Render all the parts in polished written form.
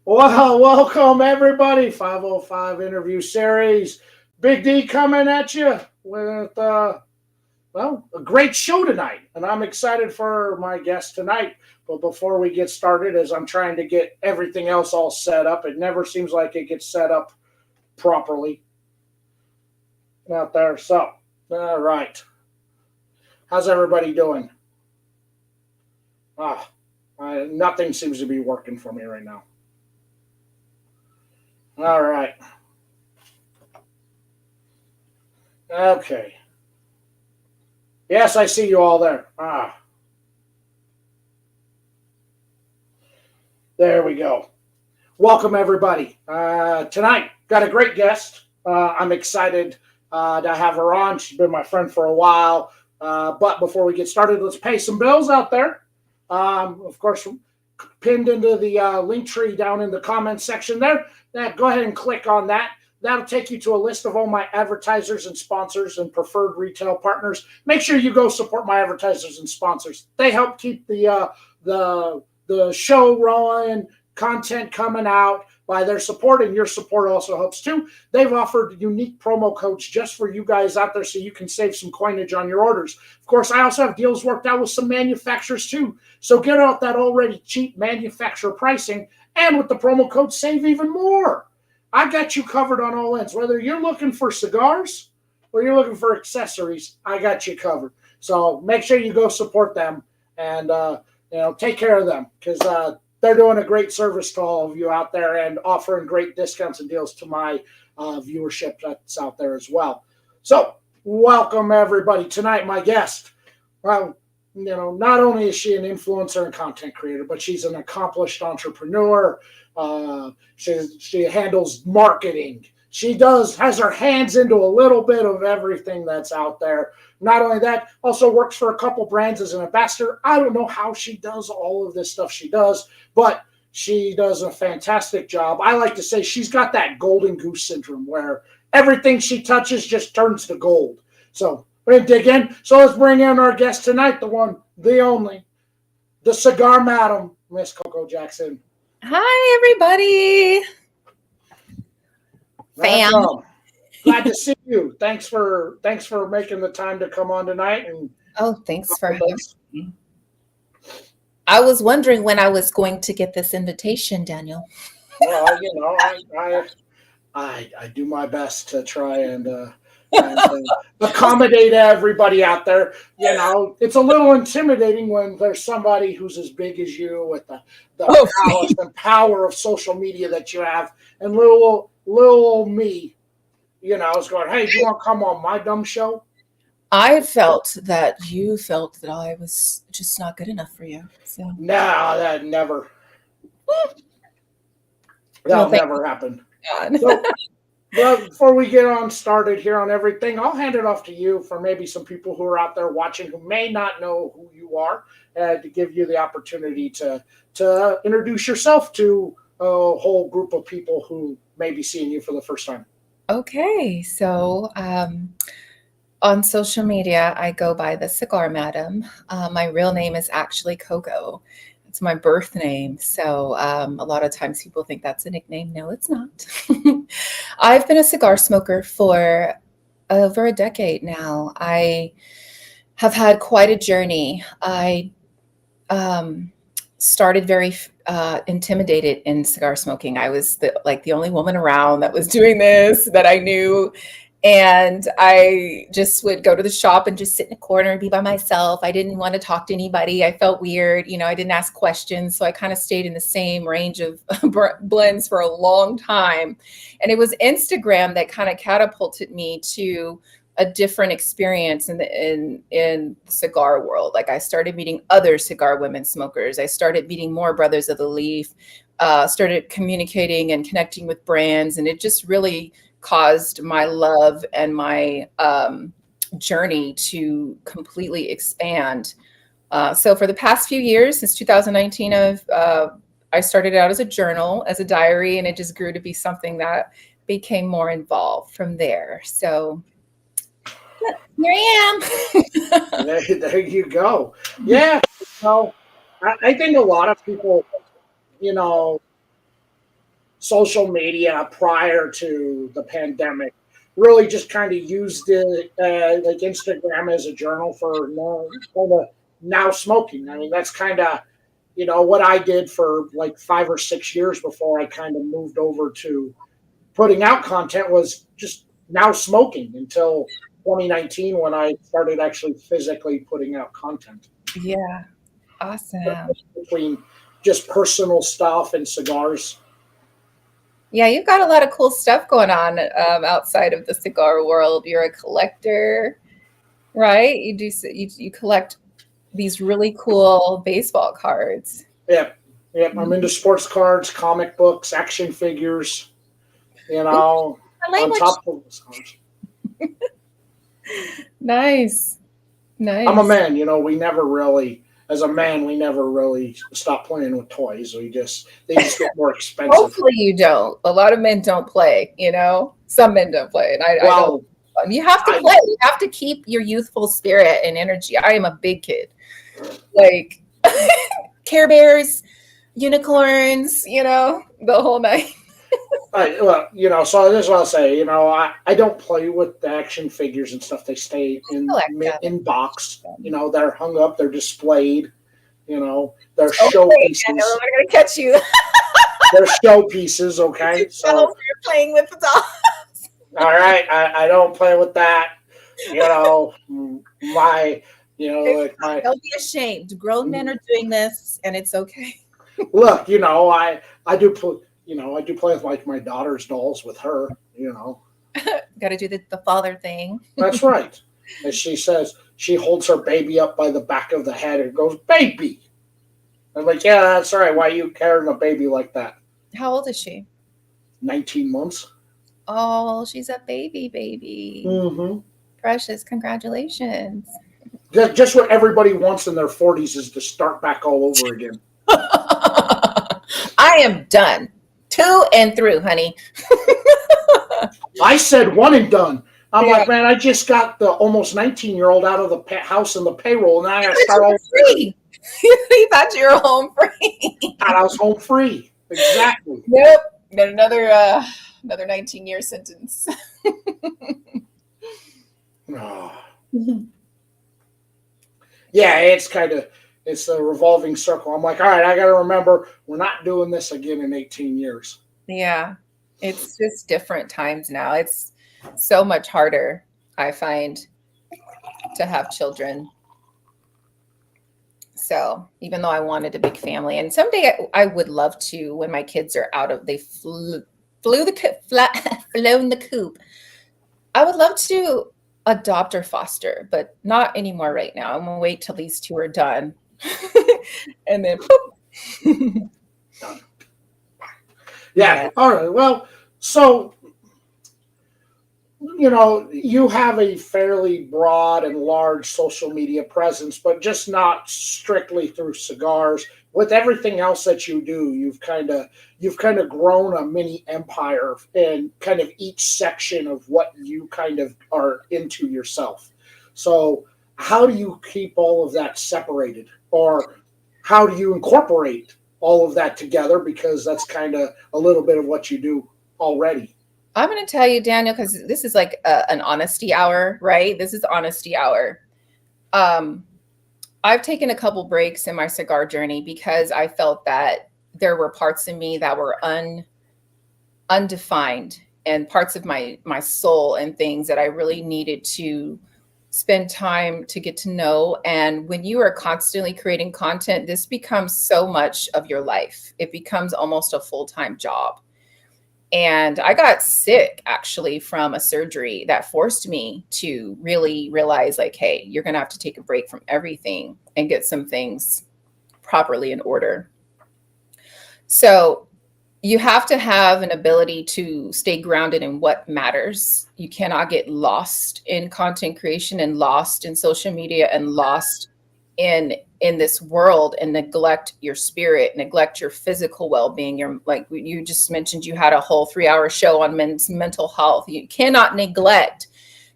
Well, welcome everybody. 505 interview series. Big D coming at you with a great show tonight, and I'm excited for my guest tonight. But before we get started, as I'm trying to get everything else all set up, it never seems like it gets set up properly out there. So, all right, how's everybody doing? Ah, nothing seems to be working for me right now. All right. Okay. Yes, I see you all there. There we go. Welcome, everybody. Tonight, got a great guest. I'm excited to have her on. She's been my friend for a while. But before we get started, let's pay some bills out there. Of course, pinned into the link tree down in the comments section there. Go ahead and click on that. That'll take you to a list of all my advertisers and sponsors and preferred retail partners. Make sure you go support my advertisers and sponsors. They help keep the show rolling, content coming out by their support, and your support also helps too. They've offered unique promo codes just for you guys out there so you can save some coinage on your orders. Of course, I also have deals worked out with some manufacturers too. So get out that already cheap manufacturer pricing, and with the promo code, save even more. I got you covered on all ends. Whether you're looking for cigars or you're looking for accessories, I got you covered. So make sure you go support them and take care of them, because they're doing a great service to all of you out there and offering great discounts and deals to my viewership that's out there as well. So welcome everybody. Tonight, my guest, well, not only is she an influencer and content creator, but she's an accomplished entrepreneur. She handles marketing. She has her hands into a little bit of everything that's out there. Not only that, also works for a couple brands as an ambassador. I don't know how she does all of this stuff she does, but she does a fantastic job. I like to say she's got that golden goose syndrome where everything she touches just turns to gold. So we're going to dig in. So let's bring in our guest tonight, the one, the only, the cigar madam, Miss Coco Jackson. Hi, everybody. Fam. Glad to see you. Thanks for making the time to come on tonight. And thanks for having me. I was wondering when I was going to get this invitation, Daniel. Well, I do my best to try and accommodate everybody out there. It's a little intimidating when there's somebody who's as big as you with the power of social media that you have, and little old me, I was going, hey, do you want to come on my dumb show? I felt that you felt that I was just not good enough for you. So. No, that never. That'll never happen. So, well, before we get on started here on everything, I'll hand it off to you for maybe some people who are out there watching who may not know who you are, to give you the opportunity to introduce yourself to a whole group of people who may be seeing you for the first time. Okay, so on social media, I go by the Cigar Madam. My real name is actually Coco. It's my birth name. So a lot of times people think that's a nickname. No, it's not. I've been a cigar smoker for over a decade now. I have had quite a journey. I started very intimidated in cigar smoking. I was the only woman around that was doing this that I knew. And I just would go to the shop and just sit in a corner and be by myself. I didn't want to talk to anybody. I felt weird. I didn't ask questions. So I kind of stayed in the same range of blends for a long time. And it was Instagram that kind of catapulted me to a different experience in the cigar world. Like, I started meeting other cigar women smokers. I started meeting more Brothers of the Leaf, started communicating and connecting with brands. And it just really caused my love and my journey to completely expand. So for the past few years, since 2019, I started out as a journal, as a diary, and it just grew to be something that became more involved from there. So here I am. There you go. Yeah. I think a lot of people, social media prior to the pandemic. Really just kind of used it like Instagram as a journal for now smoking. I mean, that's kind of, what I did for like 5 or 6 years before I kind of moved over to putting out content was just now smoking until 2019 when I started actually physically putting out content. Yeah. Awesome. Between just personal stuff and cigars. Yeah, you've got a lot of cool stuff going on outside of the cigar world. You're a collector, right? You collect these really cool baseball cards. Yep. I'm into sports cards, comic books, action figures. On top of those cards. Nice. I'm a man. We never really, as a man, we never really stop playing with toys. They just get more expensive. Hopefully you don't. A lot of men don't play. Some men don't play, and I don't. You have to play. You have to keep your youthful spirit and energy. I am a big kid, like Care Bears, unicorns. The whole night. So this is what I'll say. I don't play with the action figures and stuff. They stay in box. They're hung up. They're displayed. They're showpieces. I know I'm gonna catch you. They're showpieces. Okay. So you're playing with the dolls. All right. I don't play with that. Don't be ashamed. Grown men are doing this, and it's okay. Look, I do put. I do play with like my daughter's dolls with her, Got to do the father thing. That's right. As she says, she holds her baby up by the back of the head and goes, "Baby." I'm like, yeah, that's right. Why are you carrying a baby like that? How old is she? 19 months. Oh, she's a baby. Mm-hmm. Precious. Congratulations. Just what everybody wants in their 40s is to start back all over again. I am done. 2 and through, honey. I said 1 and done. I'm like, man, I just got the almost 19-year-old out of the house and the payroll, and now I got to start all free. You thought you were home free. Thought I was home free. Exactly. Nope. Got another 19-year sentence. Yeah, it's a revolving circle. I'm like, all right, I got to remember we're not doing this again in 18 years. Yeah, it's just different times now. It's so much harder, I find, to have children. So even though I wanted a big family, and someday I would love to, when my kids are flown the coop, I would love to adopt or foster, but not anymore right now. I'm going to wait till these 2 are done. And then yeah. All right. Well, so you have a fairly broad and large social media presence, but just not strictly through cigars. With everything else that you do, you've kind of grown a mini empire in kind of each section of what you kind of are into yourself. So how do you keep all of that separated, or how do you incorporate all of that together? Because that's kind of a little bit of what you do already. I'm going to tell you, Daniel, because this is like an honesty hour, right? This is honesty hour. I've taken a couple breaks in my cigar journey because I felt that there were parts of me that were undefined, and parts of my soul and things that I really needed to spend time to get to know. And when you are constantly creating content, this becomes so much of your life. It becomes almost a full-time job. And I got sick actually from a surgery that forced me to really realize, like, hey, you're going to have to take a break from everything and get some things properly in order. So you have to have an ability to stay grounded in what matters. You cannot get lost in content creation and lost in social media and lost in this world and neglect your spirit, neglect your physical well-being. You're, like you just mentioned, you had a whole 3-hour show on men's mental health. You cannot neglect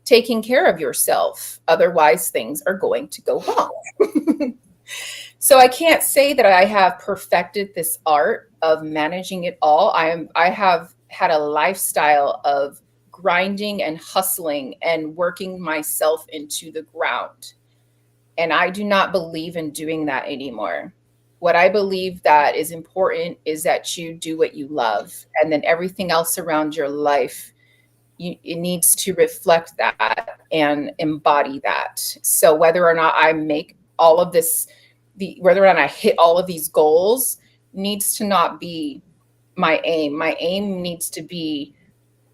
taking care of yourself. Otherwise, things are going to go wrong. So I can't say that I have perfected this art of managing it all. I have had a lifestyle of grinding and hustling and working myself into the ground. And I do not believe in doing that anymore. What I believe that is important is that you do what you love, and then everything else around your life, it needs to reflect that and embody that. So whether or not I make all of this, whether or not I hit all of these goals, needs to not be my aim. My aim needs to be,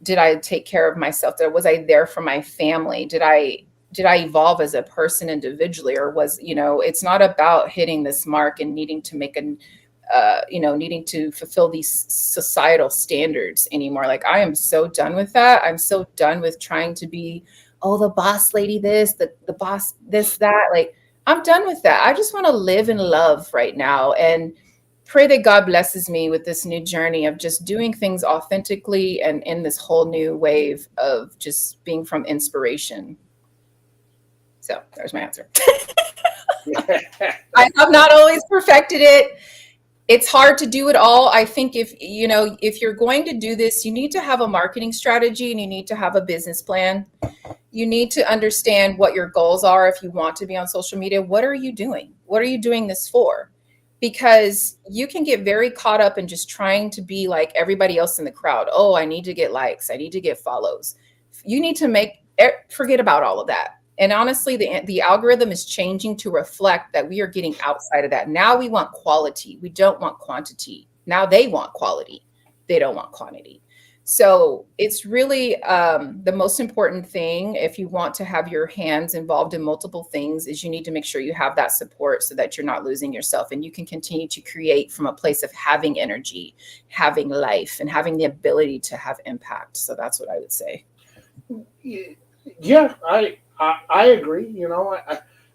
did I take care of myself? Was I there for my family? Did I evolve as a person individually? Or was, it's not about hitting this mark and needing to make needing to fulfill these societal standards anymore. Like, I am so done with that. I'm so done with trying to be, oh, the boss lady this, the boss this, that. Like, I'm done with that. I just want to live in love right now, and pray that God blesses me with this new journey of just doing things authentically and in this whole new wave of just being from inspiration. So there's my answer. I have not always perfected it. It's hard to do it all. I think if you're going to do this, you need to have a marketing strategy and you need to have a business plan. You need to understand what your goals are. If you want to be on social media, what are you doing? What are you doing this for? Because you can get very caught up in just trying to be like everybody else in the crowd. Oh, I need to get likes. I need to get follows. You need to forget about all of that. And honestly, the algorithm is changing to reflect that we are getting outside of that. Now we want quality. We don't want quantity. Now they want quality. They don't want quantity. So it's really the most important thing, if you want to have your hands involved in multiple things, is you need to make sure you have that support so that you're not losing yourself and you can continue to create from a place of having energy, having life, and having the ability to have impact. So that's what I would say. Yeah, I agree.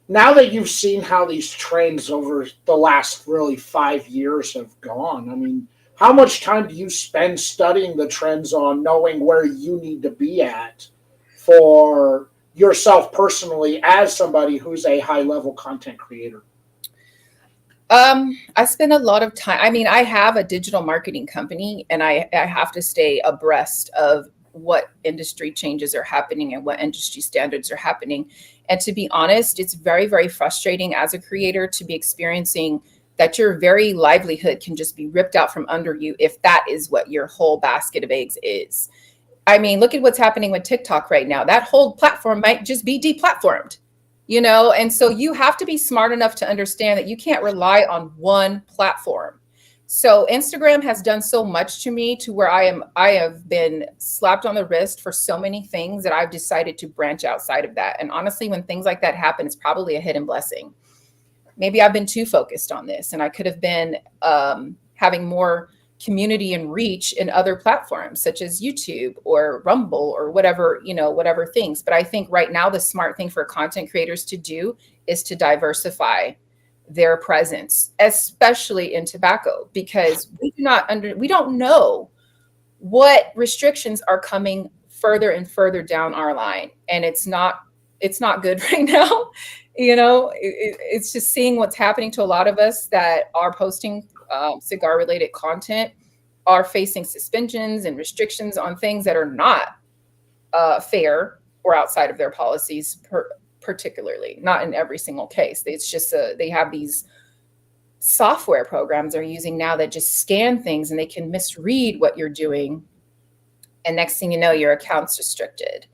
Now that you've seen how these trends over the last really 5 years have gone, I mean, how much time do you spend studying the trends on knowing where you need to be at for yourself personally as somebody who's a high-level content creator? I spend a lot of time. I mean, I have a digital marketing company and I have to stay abreast of what industry changes are happening and what industry standards are happening. And to be honest, it's very, very frustrating as a creator to be experiencing that your very livelihood can just be ripped out from under you if that is what your whole basket of eggs is. I mean, look at what's happening with TikTok right now. That whole platform might just be deplatformed, and so you have to be smart enough to understand that you can't rely on one platform. So Instagram has done so much to me to where I have been slapped on the wrist for so many things that I've decided to branch outside of that. And honestly, when things like that happen, it's probably a hidden blessing. Maybe I've been too focused on this and I could have been having more community and reach in other platforms such as YouTube or Rumble or whatever things. But I think right now the smart thing for content creators to do is to diversify their presence, especially in tobacco, because we don't know what restrictions are coming further and further down our line. And it's not good right now. It's just seeing what's happening to a lot of us that are posting cigar related content are facing suspensions and restrictions on things that are not fair or outside of their policies, particularly not in every single case. It's just they have these software programs they're using now that just scan things and they can misread what you're doing. And next thing you know, your account's restricted.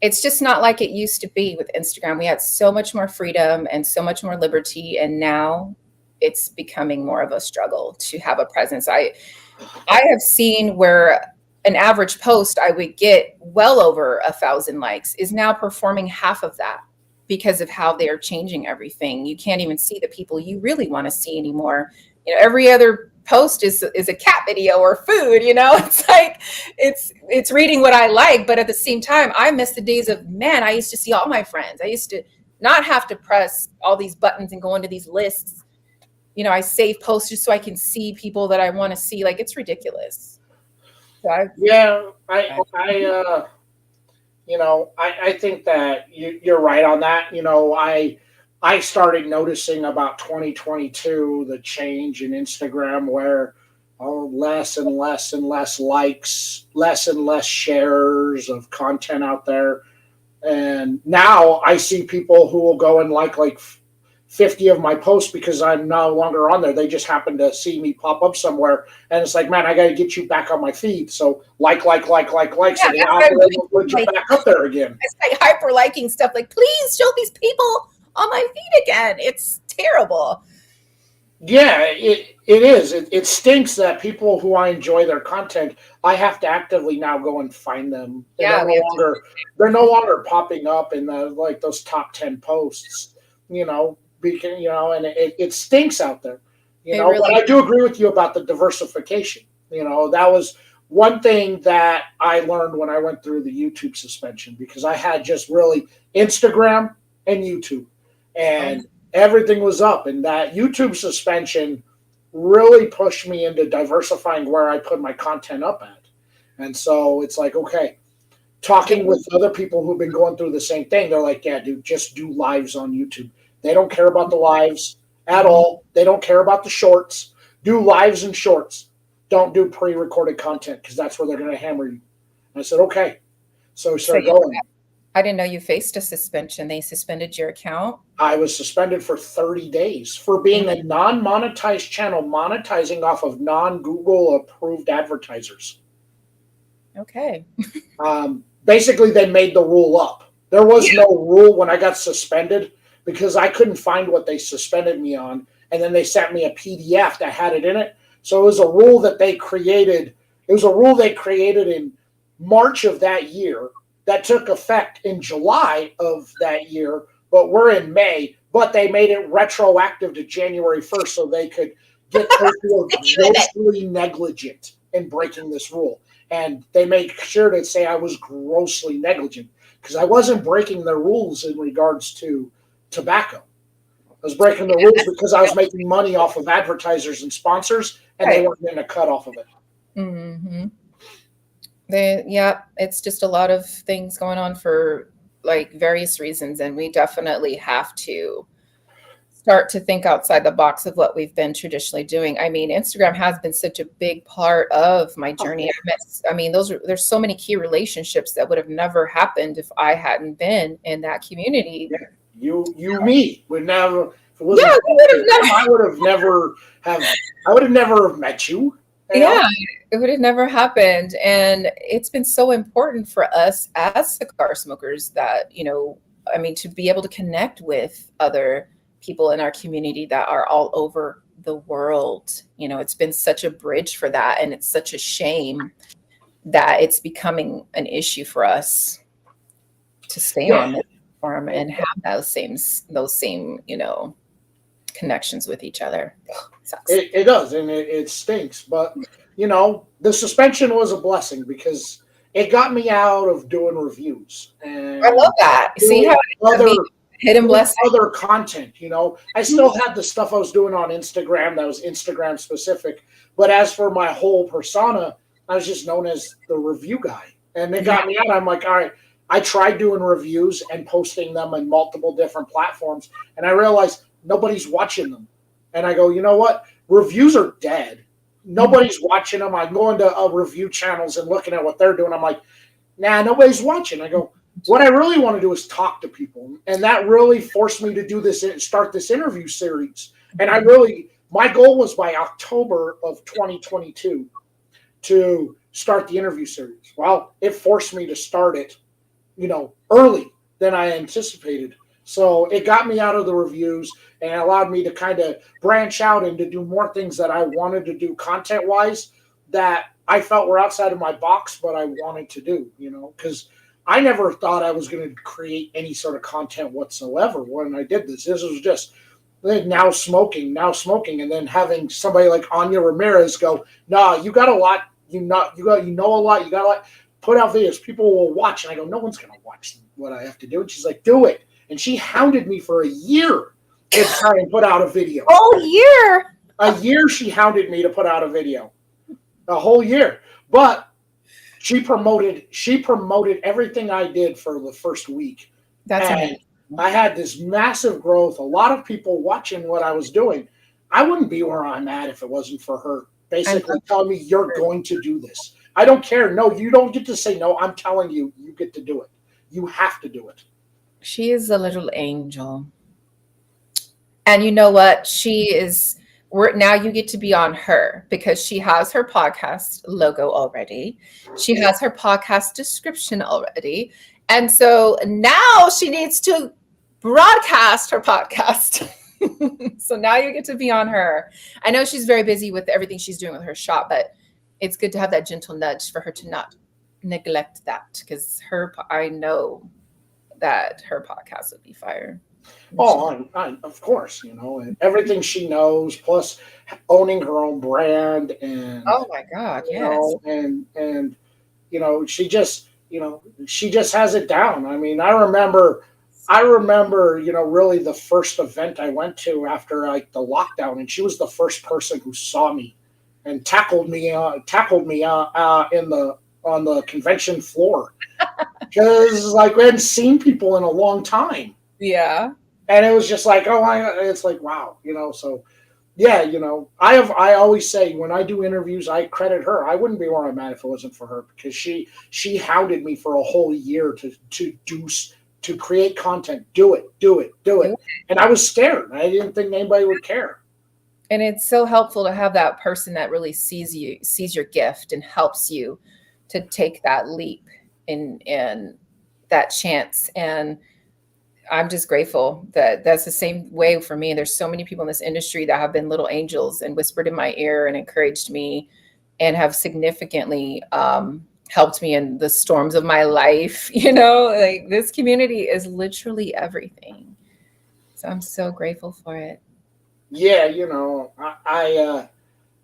It's just not like it used to be with Instagram. We had so much more freedom and so much more liberty. And now it's becoming more of a struggle to have a presence. I have seen where an average post I would get well over 1,000 likes is now performing half of that because of how they're changing everything. You can't even see the people you really want to see anymore. Every other post is a cat video or food. It's like it's reading what I like, but at the same time, I miss the days of, man, I used to see all my friends. I used to not have to press all these buttons and go into these lists. I save posts just so I can see people that I want to see. Like, it's ridiculous. So I think that you're right on that. I started noticing about 2022 the change in Instagram where less and less and less likes, less and less shares of content out there. And now I see people who will go and like 50 of my posts because I'm no longer on there. They just happen to see me pop up somewhere. And it's like, man, I got to get you back on my feed. So like. So the algorithm will put you back up there again. It's like hyper liking stuff. Like, please show these people on my feed again. It's terrible. Yeah, it is. It stinks that people who I enjoy their content, I have to actively now go and find them. Yeah, they're no longer popping up in the those top 10 posts, because and it stinks out there. Really, but I do agree with you about the diversification. That was one thing that I learned when I went through the YouTube suspension, because I had just really Instagram and YouTube, and everything was up, and that YouTube suspension really pushed me into diversifying where I put my content up at. And so it's like, okay, talking with other people who've been going through the same thing, they're like, yeah, dude, just do lives on YouTube. They don't care about the lives at all. They don't care about the shorts. Do lives and shorts. Don't do pre-recorded content, because that's where they're going to hammer you. And I said, okay. So we started going. I didn't know you faced a suspension. They suspended your account? I was suspended for 30 days for being a non-monetized channel, monetizing off of non-Google approved advertisers. Okay. Basically, they made the rule up. There was no rule when I got suspended, because I couldn't find what they suspended me on. And then they sent me a PDF that had it in it. So it was a rule that they created. It was a rule they created in March of that year that took effect in July of that year, but we're in May. But they made it retroactive to January 1st so they could get people grossly negligent in breaking this rule. And they made sure to say I was grossly negligent, because I wasn't breaking the rules in regards to tobacco. I was breaking the rules because I was making money off of advertisers and sponsors, and they weren't getting a cut off of it. Mm-hmm. It's just a lot of things going on for various reasons, and we definitely have to start to think outside the box of what we've been traditionally doing. I mean, Instagram has been such a big part of my journey. There's so many key relationships that would have never happened if I hadn't been in that community. Yeah. Me would never. I would have never have met you. It would have never happened. And it's been so important for us as cigar smokers that, to be able to connect with other people in our community that are all over the world. It's been such a bridge for that. And it's such a shame that it's becoming an issue for us to stay on this platform and have those same, connections with each other. It does, and it stinks. But the suspension was a blessing, because it got me out of doing reviews. And I love that. See how hidden blessing, other content. I still had the stuff I was doing on Instagram that was Instagram specific, but as for my whole persona, I was just known as the review guy, and it got me out. I'm like, all right. I tried doing reviews and posting them in multiple different platforms, and I realized nobody's watching them. And I go, you know what? Reviews are dead. Nobody's watching them. I'm going to review channels and looking at what they're doing. I'm like, nah, nobody's watching. I go, what I really want to do is talk to people. And that really forced me to do this, start this interview series. And my goal was by October of 2022 to start the interview series. Well, it forced me to start it, early than I anticipated. So it got me out of the reviews and allowed me to kind of branch out and to do more things that I wanted to do content-wise that I felt were outside of my box, but I wanted to do, because I never thought I was going to create any sort of content whatsoever when I did this. This was just now smoking, and then having somebody like Anya Ramirez go, "Nah, you got a lot, you know a lot, you got a lot. Put out videos, people will watch." And I go, "No one's going to watch what I have to do." And she's like, "Do it." And she hounded me for a year to try and put out a video. A year she hounded me to put out a video. A whole year. But she promoted everything I did for the first week. That's amazing. I had this massive growth, a lot of people watching what I was doing. I wouldn't be where I'm at if it wasn't for her. basically telling me you're going to do this. I don't care. No, you don't get to say no. I'm telling you, you get to do it. You have to do it. She is a little angel. And you know what? Now you get to be on her because she has her podcast logo already. She has her podcast description already. And so now she needs to broadcast her podcast. So now you get to be on her. I know she's very busy with everything she's doing with her shop, but it's good to have that gentle nudge for her to not neglect that, because I know that her podcast would be fire. Oh, of course, and everything she knows, plus owning her own brand, and oh my God, yes, and she just has it down. I mean, I remember, really the first event I went to after like the lockdown, and she was the first person who saw me and tackled me on the convention floor because like we hadn't seen people in a long time. Yeah. And it was just like, it's like, wow, so yeah, I always say when I do interviews, I credit her. I wouldn't be where I'm at if it wasn't for her, because she hounded me for a whole year to create content, do it. And I was scared. I didn't think anybody would care. And it's so helpful to have that person that really sees your gift and helps you to take that leap and that chance. And I'm just grateful that that's the same way for me. There's so many people in this industry that have been little angels and whispered in my ear and encouraged me and have significantly helped me in the storms of my life. Like this community is literally everything. So I'm so grateful for it. Yeah, I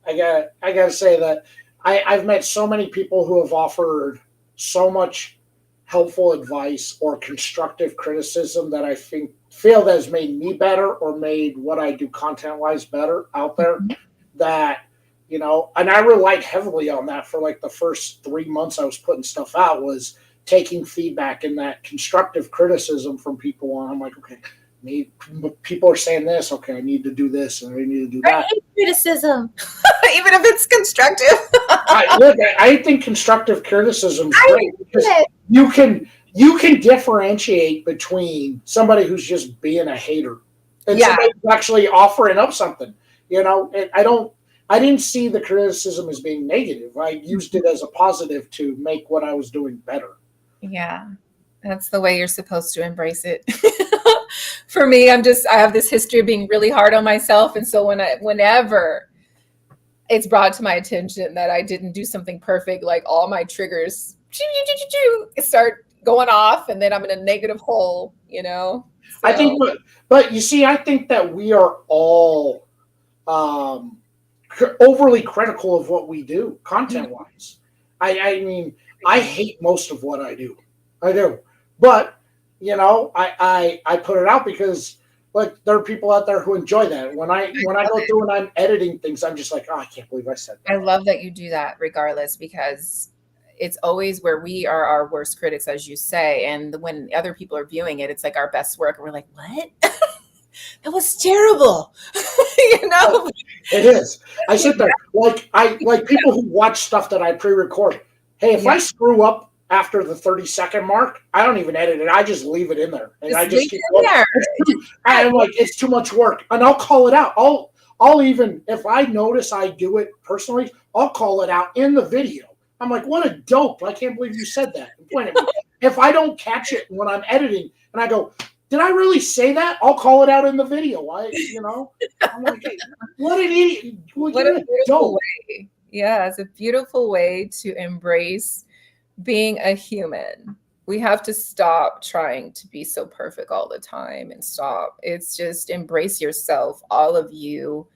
gotta say that I've met so many people who have offered so much helpful advice or constructive criticism that I feel that has made me better or made what I do content-wise better out there. That, and I relied heavily on that for like the first 3 months I was putting stuff out, was taking feedback and that constructive criticism from people. And I'm like, okay, people are saying this. Okay, I need to do this and I need to do that. I hate criticism, even if it's constructive. I think constructive criticism is great because you can differentiate between somebody who's just being a hater and somebody who's actually offering up something. And I didn't see the criticism as being negative. I used it as a positive to make what I was doing better. Yeah, that's the way you're supposed to embrace it. For me, I have this history of being really hard on myself. And so whenever it's brought to my attention that I didn't do something perfect, like all my triggers start going off and then I'm in a negative hole, So. I think, but you see, I think that we are all overly critical of what we do content-wise. I mean, I hate most of what I do. I do. But, I put it out because like there are people out there who enjoy that. When I go through and I'm editing things, I'm just like, I can't believe I said that. I love that you do that regardless, because it's always where we are our worst critics, as you say. And when other people are viewing it, it's like our best work. And we're like, what? That was terrible. It is. I sit there like people who watch stuff that I pre-record. Hey, if I screw up after the 30-second mark, I don't even edit it. I just leave it in there, and I just keep going. I'm like, it's too much work, and I'll call it out. I'll even, if I notice I do it personally, I'll call it out in the video. I'm like, what a dope! I can't believe you said that. If I don't catch it when I'm editing, and I go, did I really say that? I'll call it out in the video. I'm like, hey, what an idiot! What a beautiful way! Yeah, it's a beautiful way to embrace being a human. We have to stop trying to be so perfect all the time and stop. It's just embrace yourself, all of you,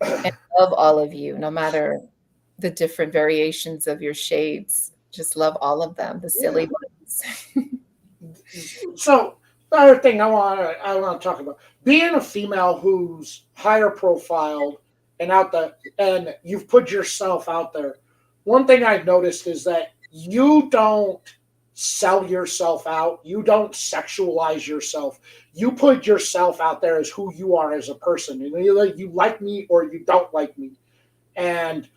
and love all of you, no matter the different variations of your shades. Just love all of them, the silly ones. So the other thing I want to talk about, being a female who's higher profiled and out there, and you've put yourself out there. One thing I've noticed is that you don't sell yourself out. You don't sexualize yourself. You put yourself out there as who you are as a person. And you like me or you don't like me. And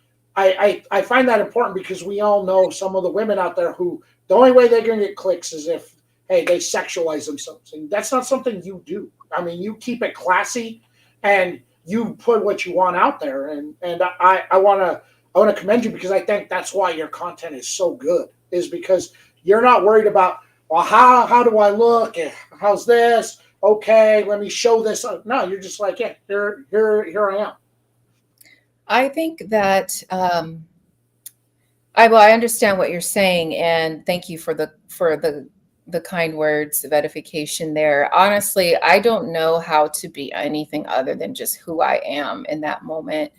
I find that important because we all know some of the women out there who the only way they're going to get clicks is if, hey, they sexualize themselves. And that's not something you do. I mean, you keep it classy and you put what you want out there. And I want to commend you because I think that's why your content is so good, is because you're not worried about, well, how do I look? How's this? Okay, let me show this. No, you're just like, yeah, here I am. I think that I understand what you're saying, and thank you for the kind words of edification there. Honestly, I don't know how to be anything other than just who I am in that moment.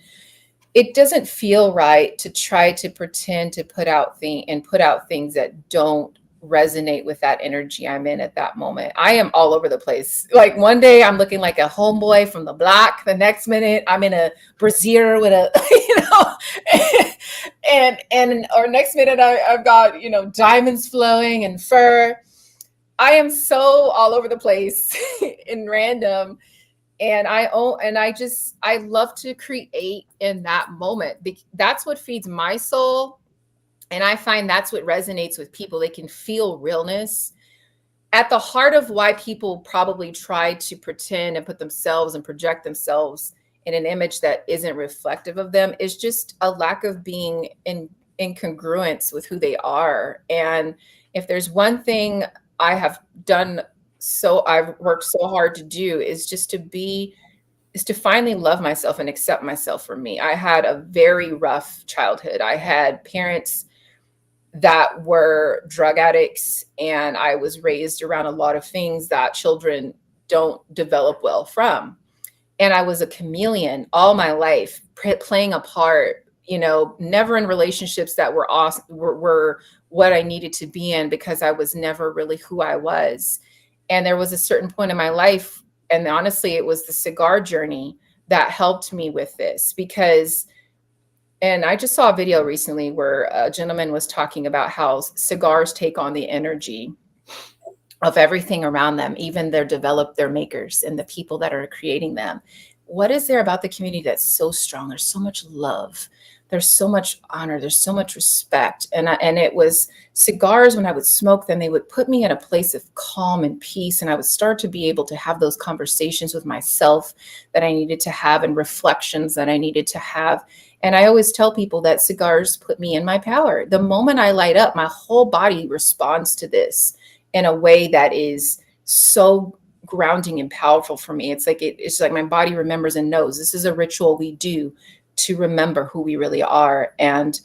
It doesn't feel right to try to pretend to put out things that don't resonate with that energy I'm in at that moment. I am all over the place. Like one day I'm looking like a homeboy from the block. The next minute I'm in a brassiere with a, or next minute I've got, diamonds flowing and fur. I am so all over the place in random. And I love to create in that moment. That's what feeds my soul. And I find that's what resonates with people. They can feel realness. At the heart of why people probably try to pretend and put themselves and project themselves in an image that isn't reflective of them is just a lack of being in congruence with who they are. And if there's one thing I have done, so I've worked so hard to do, is to finally love myself and accept myself for me. I had a very rough childhood. I had parents that were drug addicts, and I was raised around a lot of things that children don't develop well from. And I was a chameleon all my life, playing a part, never in relationships that were awesome, were what I needed to be in, because I was never really who I was. And there was a certain point in my life, and honestly, it was the cigar journey that helped me with this, and I just saw a video recently where a gentleman was talking about how cigars take on the energy of everything around them, even their makers and the people that are creating them. What is there about the community that's so strong? There's so much love. There's so much honor. There's so much respect. And it was cigars, when I would smoke them, they would put me in a place of calm and peace. And I would start to be able to have those conversations with myself that I needed to have, and reflections that I needed to have. And I always tell people that cigars put me in my power. The moment I light up, my whole body responds to this in a way that is so grounding and powerful for me. It's like my body remembers and knows this is a ritual we do to remember who we really are. And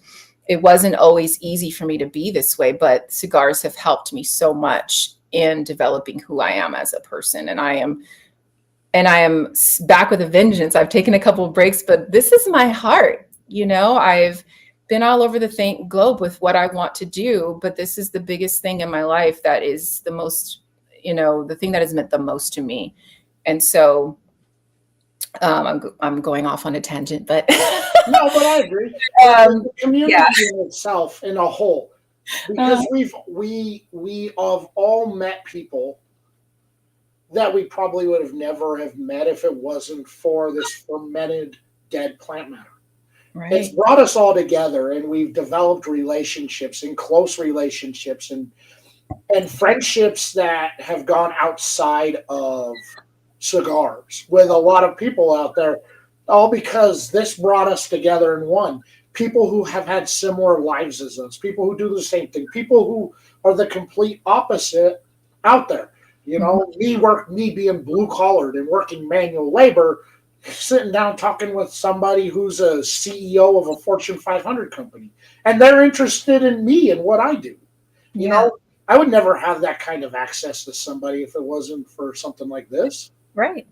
it wasn't always easy for me to be this way, but cigars have helped me so much in developing who I am as a person. And I am back with a vengeance. I've taken a couple of breaks, but this is my heart. I've been all over the globe with what I want to do, but this is the biggest thing in my life that is the most, the thing that has meant the most to me. And so I'm going off on a tangent, but no, but I agree. The community in itself, in a whole, because we have all met people that we probably would have never have met if it wasn't for this fermented dead plant matter. Right. It's brought us all together, and we've developed relationships, and close relationships, and friendships that have gone outside of cigars with a lot of people out there, all because this brought us together in one. People who have had similar lives as us, people who do the same thing, people who are the complete opposite out there. Me being blue collared and working manual labor, sitting down talking with somebody who's a CEO of a Fortune 500 company, and they're interested in me and what I do. I would never have that kind of access to somebody if it wasn't for something like this. Right.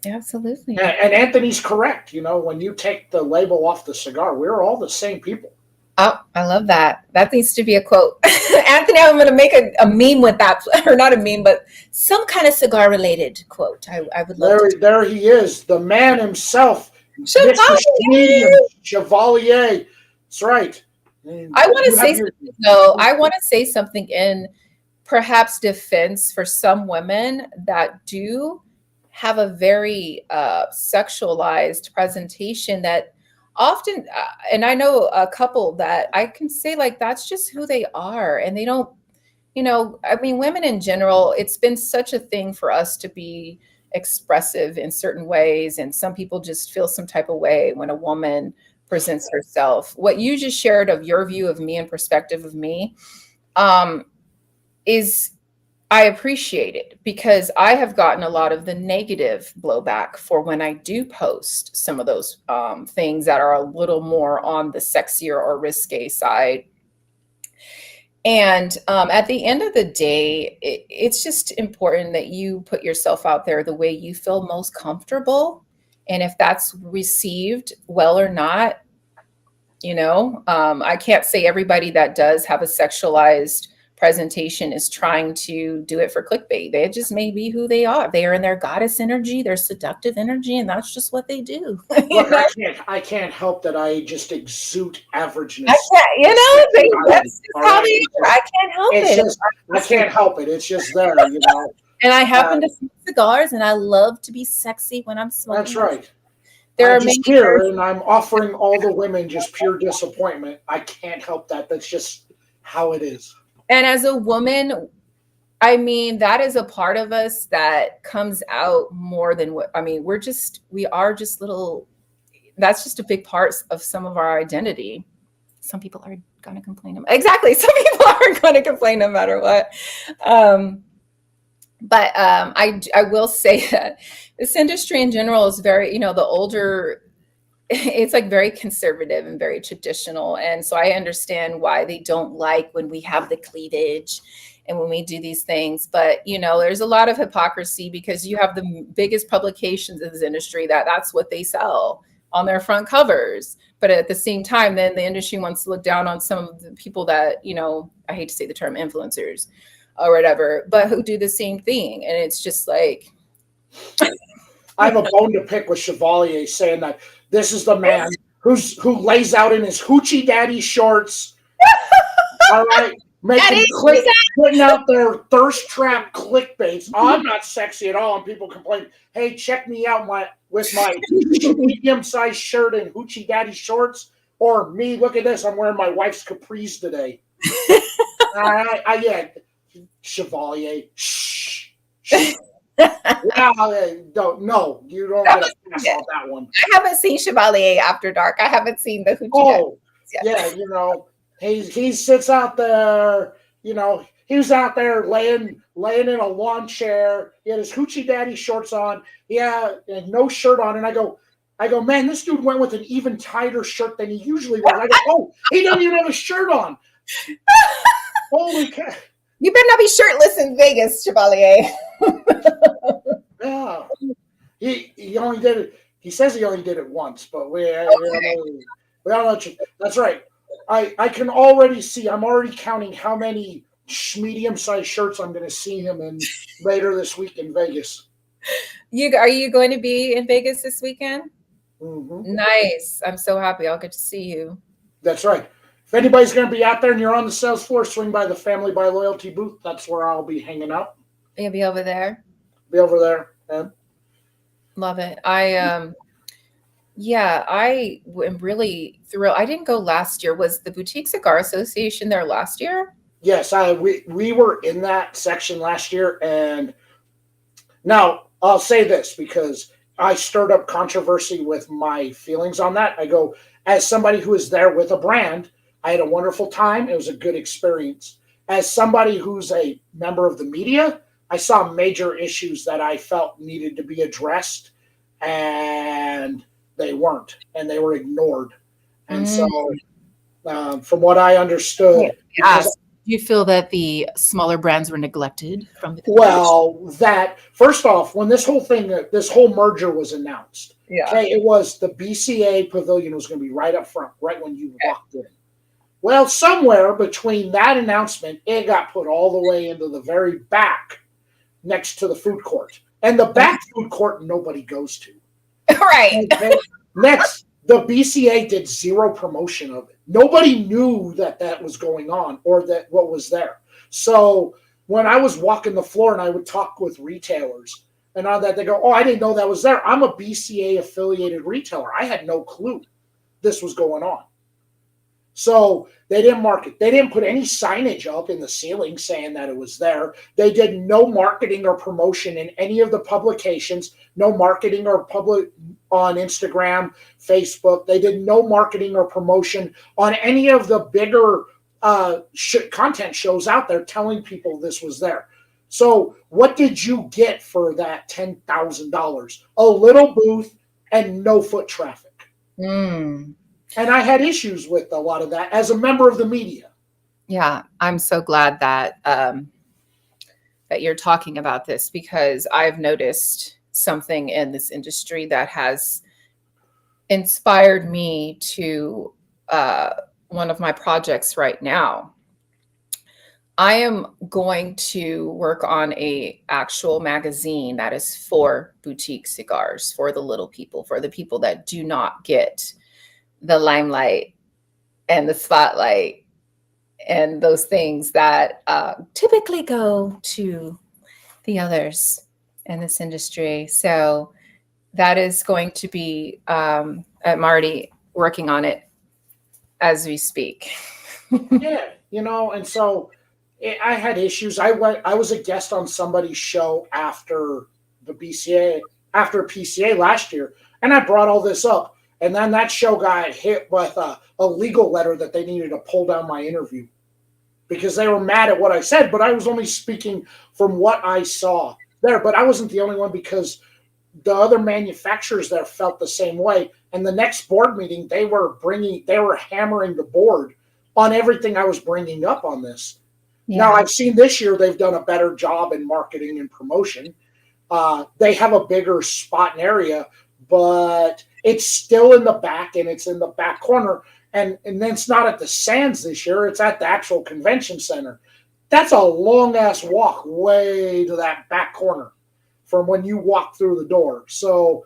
Absolutely. And Anthony's correct. When you take the label off the cigar, we're all the same people. Oh, I love that. That needs to be a quote. Anthony, I'm going to make a meme with that, or not a meme, but some kind of cigar related quote. I would love to. There he is, the man himself. Chevalier. That's right. I want to say something, though. I want to say something in perhaps defense for some women that do have a very sexualized presentation that often, and I know a couple that I can say like that's just who they are, and they don't, I mean, women in general, it's been such a thing for us to be expressive in certain ways, and some people just feel some type of way when a woman presents herself. What you just shared of your view of me and perspective of me, is I appreciate it, because I have gotten a lot of the negative blowback for when I do post some of those things that are a little more on the sexier or risque side. And at the end of the day, it's just important that you put yourself out there the way you feel most comfortable. And if that's received well or not, I can't say everybody that does have a sexualized presentation is trying to do it for clickbait. They just may be who they are. They are in their goddess energy, their seductive energy, and that's just what they do. Look, I can't help that I just exude averageness. That's just how they are. I can't help it. I can't help it. It's just there, And I happen to smoke cigars, and I love to be sexy when I'm smoking. That's right. There I'm just here, and I'm offering all the women just pure disappointment. I can't help that. That's just how it is. And as a woman, I mean, that is a part of us that comes out more than what, I mean, we are just little, that's just a big part of some of our identity. Some people are going to complain. Exactly. Some people are going to complain no matter what. But I will say that this industry in general is very, the older, it's like very conservative and very traditional. And so I understand why they don't like when we have the cleavage and when we do these things. But, there's a lot of hypocrisy, because you have the biggest publications in this industry that's what they sell on their front covers. But at the same time, then the industry wants to look down on some of the people that, I hate to say the term influencers or whatever, but who do the same thing. And it's just like, I have a bone to pick with Chevalier saying that this is the man who lays out in his hoochie daddy shorts. All right, putting out their thirst trap clickbaits. Oh, I'm not sexy at all, and people complain. Hey, check me out with my medium-sized shirt and hoochie daddy shorts, or me. Look at this. I'm wearing my wife's capris today. Chevalier. Shh. No, you don't get a pass on that one. I haven't seen Chevalier After Dark. I haven't seen the hoochie. Oh, yeah, he sits out there. He was out there laying in a lawn chair. He had his hoochie daddy shorts on. Yeah, and no shirt on. And I go, man, this dude went with an even tighter shirt than he usually wears. I go, oh, he doesn't even have a shirt on. Holy cow. You better not be shirtless in Vegas, Chevalier. Yeah, he only did it. He says he only did it once, but we don't know. That's right. I can already see. I'm already counting how many medium-sized shirts I'm going to see him in later this week in Vegas. Are you going to be in Vegas this weekend? Mm-hmm. Nice. I'm so happy. I'll get to see you. That's right. If anybody's going to be out there and you're on the sales floor, swing by the Family by Loyalty booth. That's where I'll be hanging out. You'll be over there? Be over there. Yeah. Love it. I am really thrilled. I didn't go last year. Was the Boutique Cigar Association there last year? Yes, we were in that section last year. And now I'll say this, because I stirred up controversy with my feelings on that. I go, as somebody who is there with a brand, I had a wonderful time. It was a good experience. As somebody who's a member of the media, I saw major issues that I felt needed to be addressed, and they weren't, and they were ignored. And so, from what I understood, you feel that the smaller brands were neglected from the that first off, when this whole merger was announced, it was the BCA pavilion was going to be right up front, right when you walked in. Well, somewhere between that announcement, it got put all the way into the very back next to the food court. And the back food court nobody goes to. Right. Next, the BCA did zero promotion of it. Nobody knew that was going on, or that what was there. So when I was walking the floor and I would talk with retailers and all that, they go, oh, I didn't know that was there. I'm a BCA affiliated retailer. I had no clue. this was going on. So they didn't market. They didn't put any signage up in the ceiling saying that it was there. They did no marketing or promotion in any of the publications, no marketing or public on Instagram, Facebook. They did no marketing or promotion on any of the bigger content shows out there telling people this was there. So what did you get for that $10,000? A little booth and no foot traffic. Mm. And I had issues with a lot of that as a member of the media. Yeah, I'm so glad that that you're talking about this, because I've noticed something in this industry that has inspired me to one of my projects right now. I am going to work on a actual magazine that is for boutique cigars, for the little people, for the people that do not get the limelight and the spotlight and those things that typically go to the others in this industry. So that is going to be, I'm already working on it as we speak. Yeah, and so I had issues. I was a guest on somebody's show after after PCA last year, and I brought all this up. And then that show got hit with a legal letter that they needed to pull down my interview because they were mad at what I said, but I was only speaking from what I saw there. But I wasn't the only one, because the other manufacturers there felt the same way. And the next board meeting, they were hammering the board on everything I was bringing up on this. Yeah. Now, I've seen this year they've done a better job in marketing and promotion. They have a bigger spot and area, but it's still in the back, and it's in the back corner. And then it's not at the Sands this year. It's at the actual convention center. That's a long-ass walk way to that back corner from when you walk through the door. So,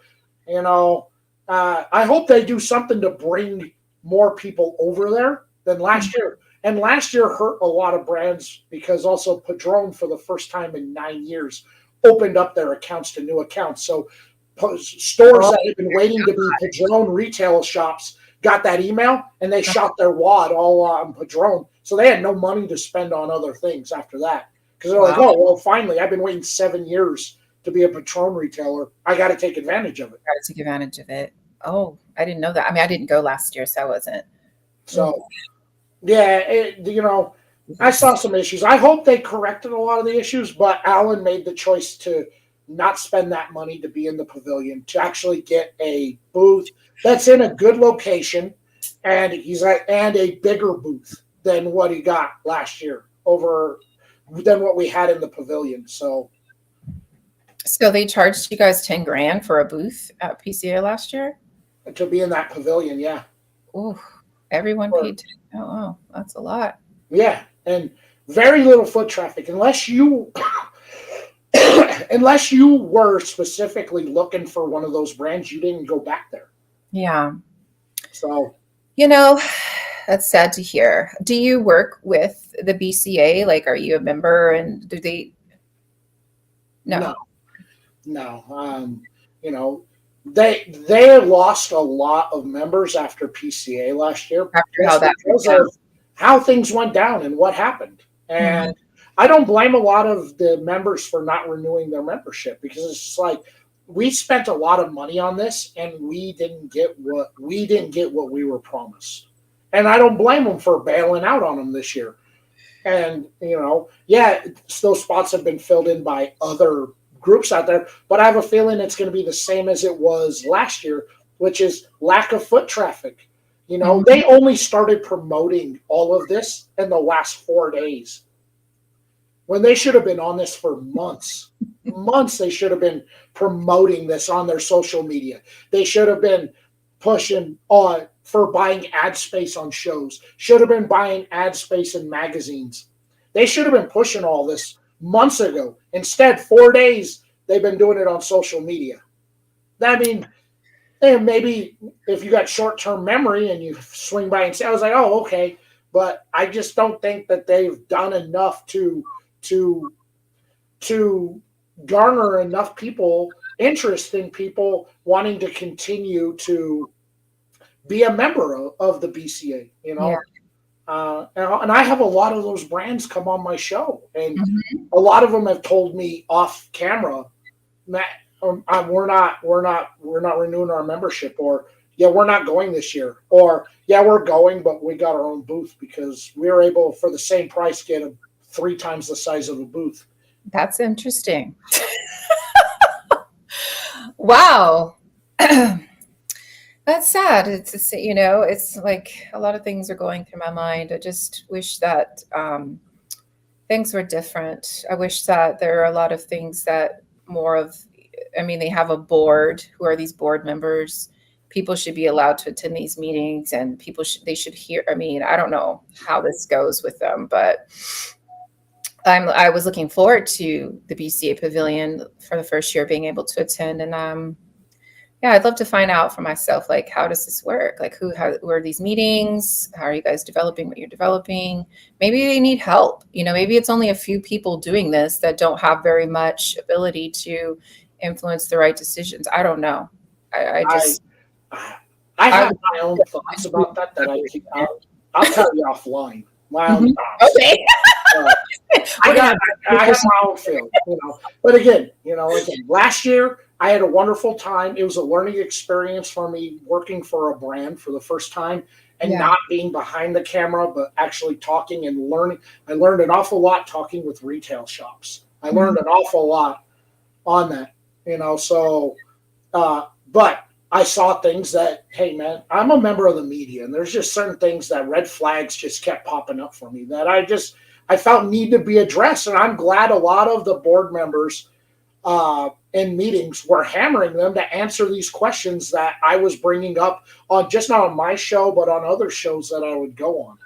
I hope they do something to bring more people over there than last year. And last year hurt a lot of brands, because also Padron, for the first time in 9 years, opened up their accounts to new accounts. So stores that have been waiting to be Padron retail shops got that email, and they shot their wad all on Padron. So they had no money to spend on other things after that, because they're like, oh, well, finally, I've been waiting 7 years to be a Padron retailer. I got to take advantage of it. Got to take advantage of it. Oh, I didn't know that. I mean, I didn't go last year, so I wasn't. So, yeah, I saw some issues. I hope they corrected a lot of the issues, but Alan made the choice to not spend that money to be in the pavilion, to actually get a booth that's in a good location, and and a bigger booth than what he got last year, than what we had in the pavilion. So they charged you guys $10,000 for a booth at PCA last year to be in that pavilion. Yeah. Oh, everyone paid. Oh, that's a lot. Yeah, and very little foot traffic, unless you were specifically looking for one of those brands. You didn't go back there. Yeah. So, that's sad to hear. Do you work with the BCA? Like, are you a member, and do they? No. They lost a lot of members after PCA last year. Because of how things went down and what happened. And I don't blame a lot of the members for not renewing their membership, because it's just like, we spent a lot of money on this, and we didn't get what we were promised. And I don't blame them for bailing out on them this year. And, those spots have been filled in by other groups out there, but I have a feeling it's going to be the same as it was last year, which is lack of foot traffic. They only started promoting all of this in the last 4 days, when they should have been on this for months. Months they should have been promoting this on their social media. They should have been pushing on for buying ad space on shows, should have been buying ad space in magazines. They should have been pushing all this months ago. Instead, 4 days they've been doing it on social media. I mean, maybe if you got short-term memory and you swing by and say, I was like, oh, okay. But I just don't think that they've done enough to garner enough interest in people wanting to continue to be a member of the BCA, Yeah. And I have a lot of those brands come on my show, and Mhm. a lot of them have told me off camera, Matt, we're not renewing our membership, or yeah, we're not going this year, or yeah, we're going, but we got our own booth because we were able for the same price get 3 times the size of a booth. That's interesting. Wow. That's sad. It's like a lot of things are going through my mind. I just wish that things were different. I wish that there are a lot of things that more of, I mean, they have a board. Who are these board members? People should be allowed to attend these meetings, and they should hear. I mean, I don't know how this goes with them, but I was looking forward to the BCA Pavilion for the first year being able to attend, and yeah, I'd love to find out for myself, like, how does this work? Like, who are these meetings? How are you guys developing what you're developing? Maybe they need help. Maybe it's only a few people doing this that don't have very much ability to influence the right decisions. I don't know. I just, I have my own thoughts about that I'll tell you offline. My own thoughts. Okay. I have my own feeling, But again, last year I had a wonderful time. It was a learning experience for me working for a brand for the first time and not being behind the camera, but actually talking and learning. I learned an awful lot talking with retail shops. I learned an awful lot on that, but I saw things that, hey man, I'm a member of the media, and there's just certain things that red flags just kept popping up for me that I felt need to be addressed. And I'm glad a lot of the board members in meetings were hammering them to answer these questions that I was bringing up on just not on my show, but on other shows that I would go on,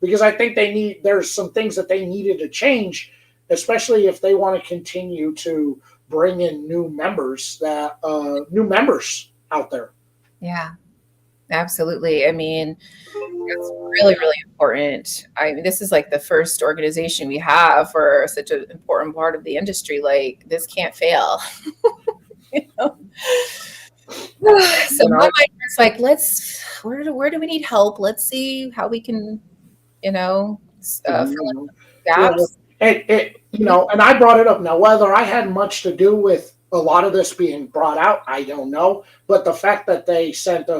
because I think there's some things that they needed to change, especially if they want to continue to bring in new members out there. Yeah, absolutely. I mean, it's really, really important. I mean, this is like the first organization we have for such an important part of the industry. Like, this can't fail. So my mind is like, where do we need help? Let's see how we can, fill in gaps. And I brought it up. Now, whether I had much to do with a lot of this being brought out, I don't know. But the fact that they sent a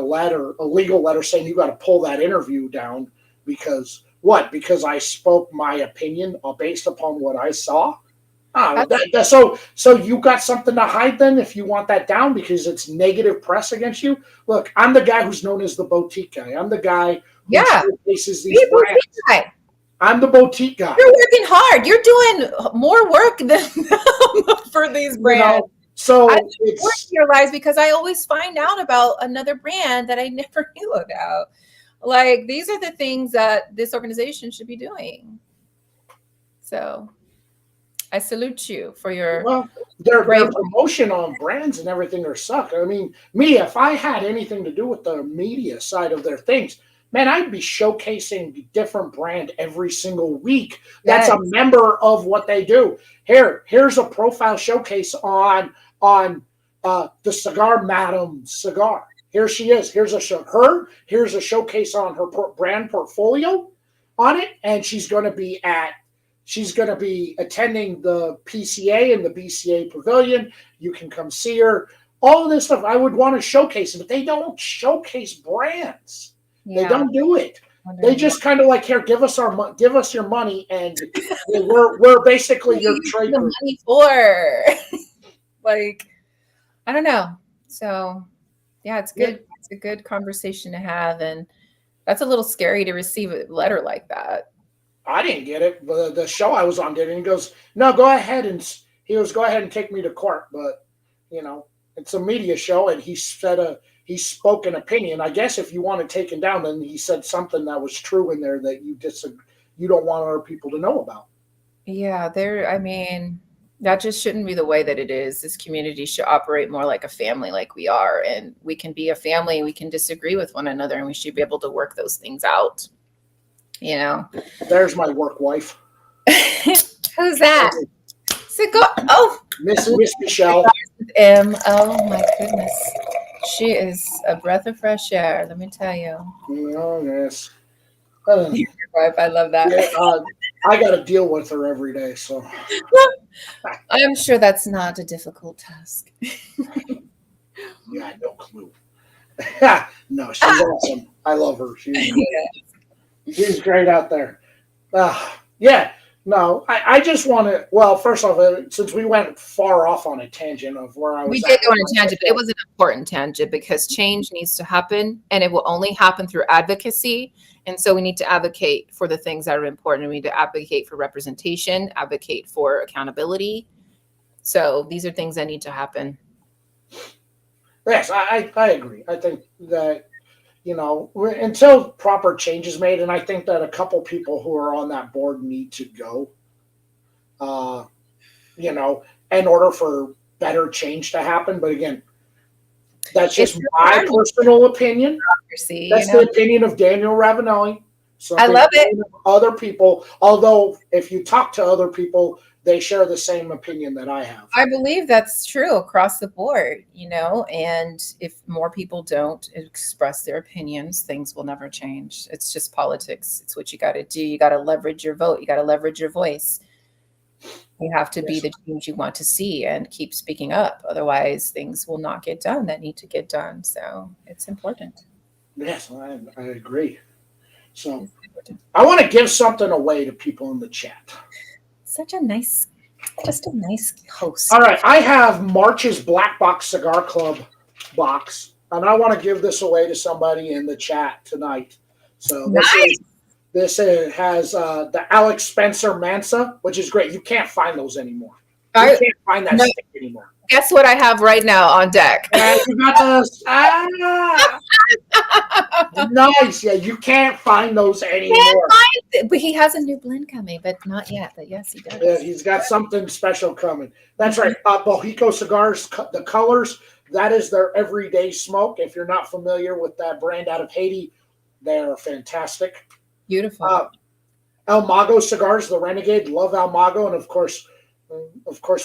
legal letter saying you got to pull that interview down because I spoke my opinion based upon what I saw. So you got something to hide then if you want that down because it's negative press against you? Look, I'm the guy who's known as the boutique guy. I'm the guy who showcases these brands. I'm the boutique guy. You're working hard. You're doing more work than for these brands. So I work your lives because I always find out about another brand that I never knew about. Like, these are the things that this organization should be doing. So I salute you for your their promotion on brands and everything are suck. I mean, if I had anything to do with the media side of their things, man, I'd be showcasing a different brand every single week. That's a member of what they do. Here's a profile showcase on the Cigar Madam cigar. Here she is. Here's a showcase on her brand portfolio on it, and she's going to be attending the PCA and the BCA Pavilion. You can come see her. All of this stuff I would want to showcase, but they don't showcase brands. Yeah. They don't do it. They just kind of like, here, give us your money, and we're basically your trade group. Money for like, I don't know. So yeah, it's good. Yeah. It's a good conversation to have, and that's a little scary to receive a letter like that. I didn't get it. But the show I was on did, and he goes, "No, go ahead and take me to court." But it's a media show, and he spoke an opinion. I guess if you want to take him down, then he said something that was true in there that you don't want other people to know about. Yeah, that just shouldn't be the way that it is. This community should operate more like a family, like we are, and we can be a family. We can disagree with one another, and we should be able to work those things out. There's my work wife. Who's that? Cigar. Oh, Miss Michelle. Oh my goodness. She is a breath of fresh air, let me tell you. Oh, yes. Your wife, I love that. Yeah, I got to deal with her every day, so. I'm sure that's not a difficult task. Yeah, no clue. No, she's awesome. I love her. She's great out there. Yeah, no, I just want to. Well, first off, since we went far off on a tangent of where I was We at, did go on a tangent, but it was an important tangent because change needs to happen and it will only happen through advocacy. And so we need to advocate for the things that are important. We need to advocate for representation, advocate for accountability. So these are things that need to happen. Yes, I agree. I think that, until proper change is made, and I think that a couple people who are on that board need to go, uh, in order for better change to happen. But again, that's just my personal opinion. That's the opinion of Daniel Ravenelli. So I love it. Other people, although if you talk to other people, they share the same opinion that I have. I believe that's true across the board, and if more people don't express their opinions, things will never change. It's just politics. It's what you got to do. You got to leverage your vote. You got to leverage your voice. You have to be the change you want to see and keep speaking up. Otherwise, things will not get done that need to get done. So it's important. Yes, I agree. So I want to give something away to people in the chat. Just a nice host. All right, I have March's Black Box Cigar Club box, and I want to give this away to somebody in the chat tonight. So this has the Alex Spencer Mansa, which is great. You can't find those anymore. You can't find that stick anymore. Guess what I have right now on deck? You got those. Nice. Yeah, you can't find those anymore. But he has a new blend coming, but not yet. But yes, he does. Yeah, he's got something special coming. That's right. Bohico Cigars, the colors, that is their everyday smoke. If you're not familiar with that brand out of Haiti, they're fantastic. Beautiful. El Mago Cigars, the Renegade, love El Mago. And of course,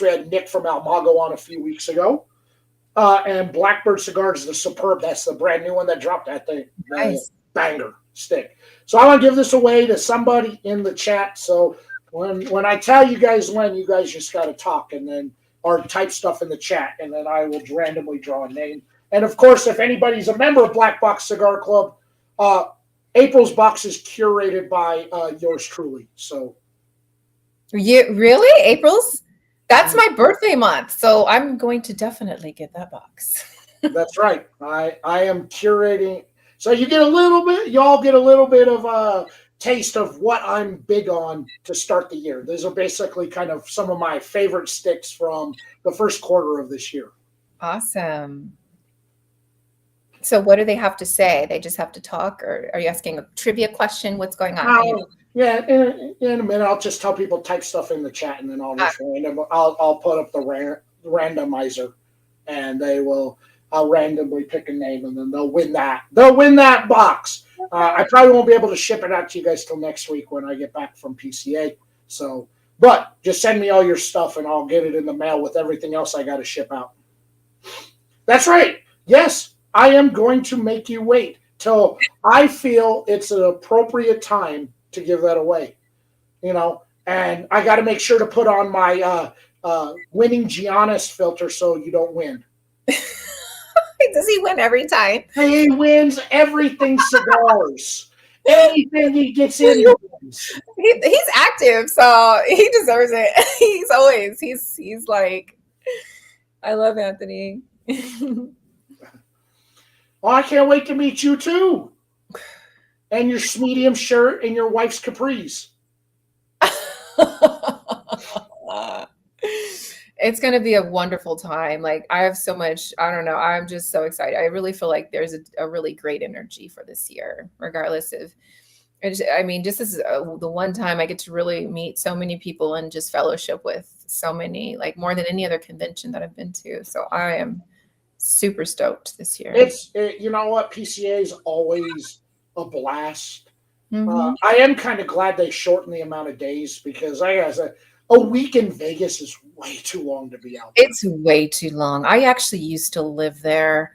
we had Nick from El Mago on a few weeks ago. And Blackbird Cigars, the Superb, that's the brand new one that dropped that thing. Nice. Banger stick. So I want to give this away to somebody in the chat. So when I tell you guys when, you guys just got to talk and then or type stuff in the chat, and then I will randomly draw a name. And of course, if anybody's a member of Black Box Cigar Club, April's box is curated by yours truly. So, really, April's? That's my birthday month, so I'm going to definitely get that box. That's right. I am curating. So you all get a little bit of a taste of what I'm big on to start the year. These are basically kind of some of my favorite sticks from the first quarter of this year. Awesome. So what do they have to say? They just have to talk, or are you asking a trivia question? What's going on? Yeah, in a minute, I'll just tell people type stuff in the chat, and then I'll put up the randomizer, and I'll randomly pick a name, and then they'll win that. They'll win that box. I probably won't be able to ship it out to you guys till next week when I get back from PCA. So, but just send me all your stuff, and I'll get it in the mail with everything else I got to ship out. That's right. Yes, I am going to make you wait till I feel it's an appropriate time to give that away, and I got to make sure to put on my winning Giannis filter so you don't win. Does he win every time? He wins everything cigars. Anything he gets in, he wins. He's active, so he deserves it. He's like, I love Anthony. Well, I can't wait to meet you too. And your medium shirt and your wife's capris. It's going to be a wonderful time. Like, I have so much, I don't know. I'm just so excited. I really feel like there's a really great energy for this year, regardless of, just this is the one time I get to really meet so many people and just fellowship with so many, like more than any other convention that I've been to. So I am super stoked this year. You know what? PCA is always a blast. Mm-hmm. I am kind of glad they shortened the amount of days because a week in Vegas is way too long to be out there. It's way too long. I actually used to live there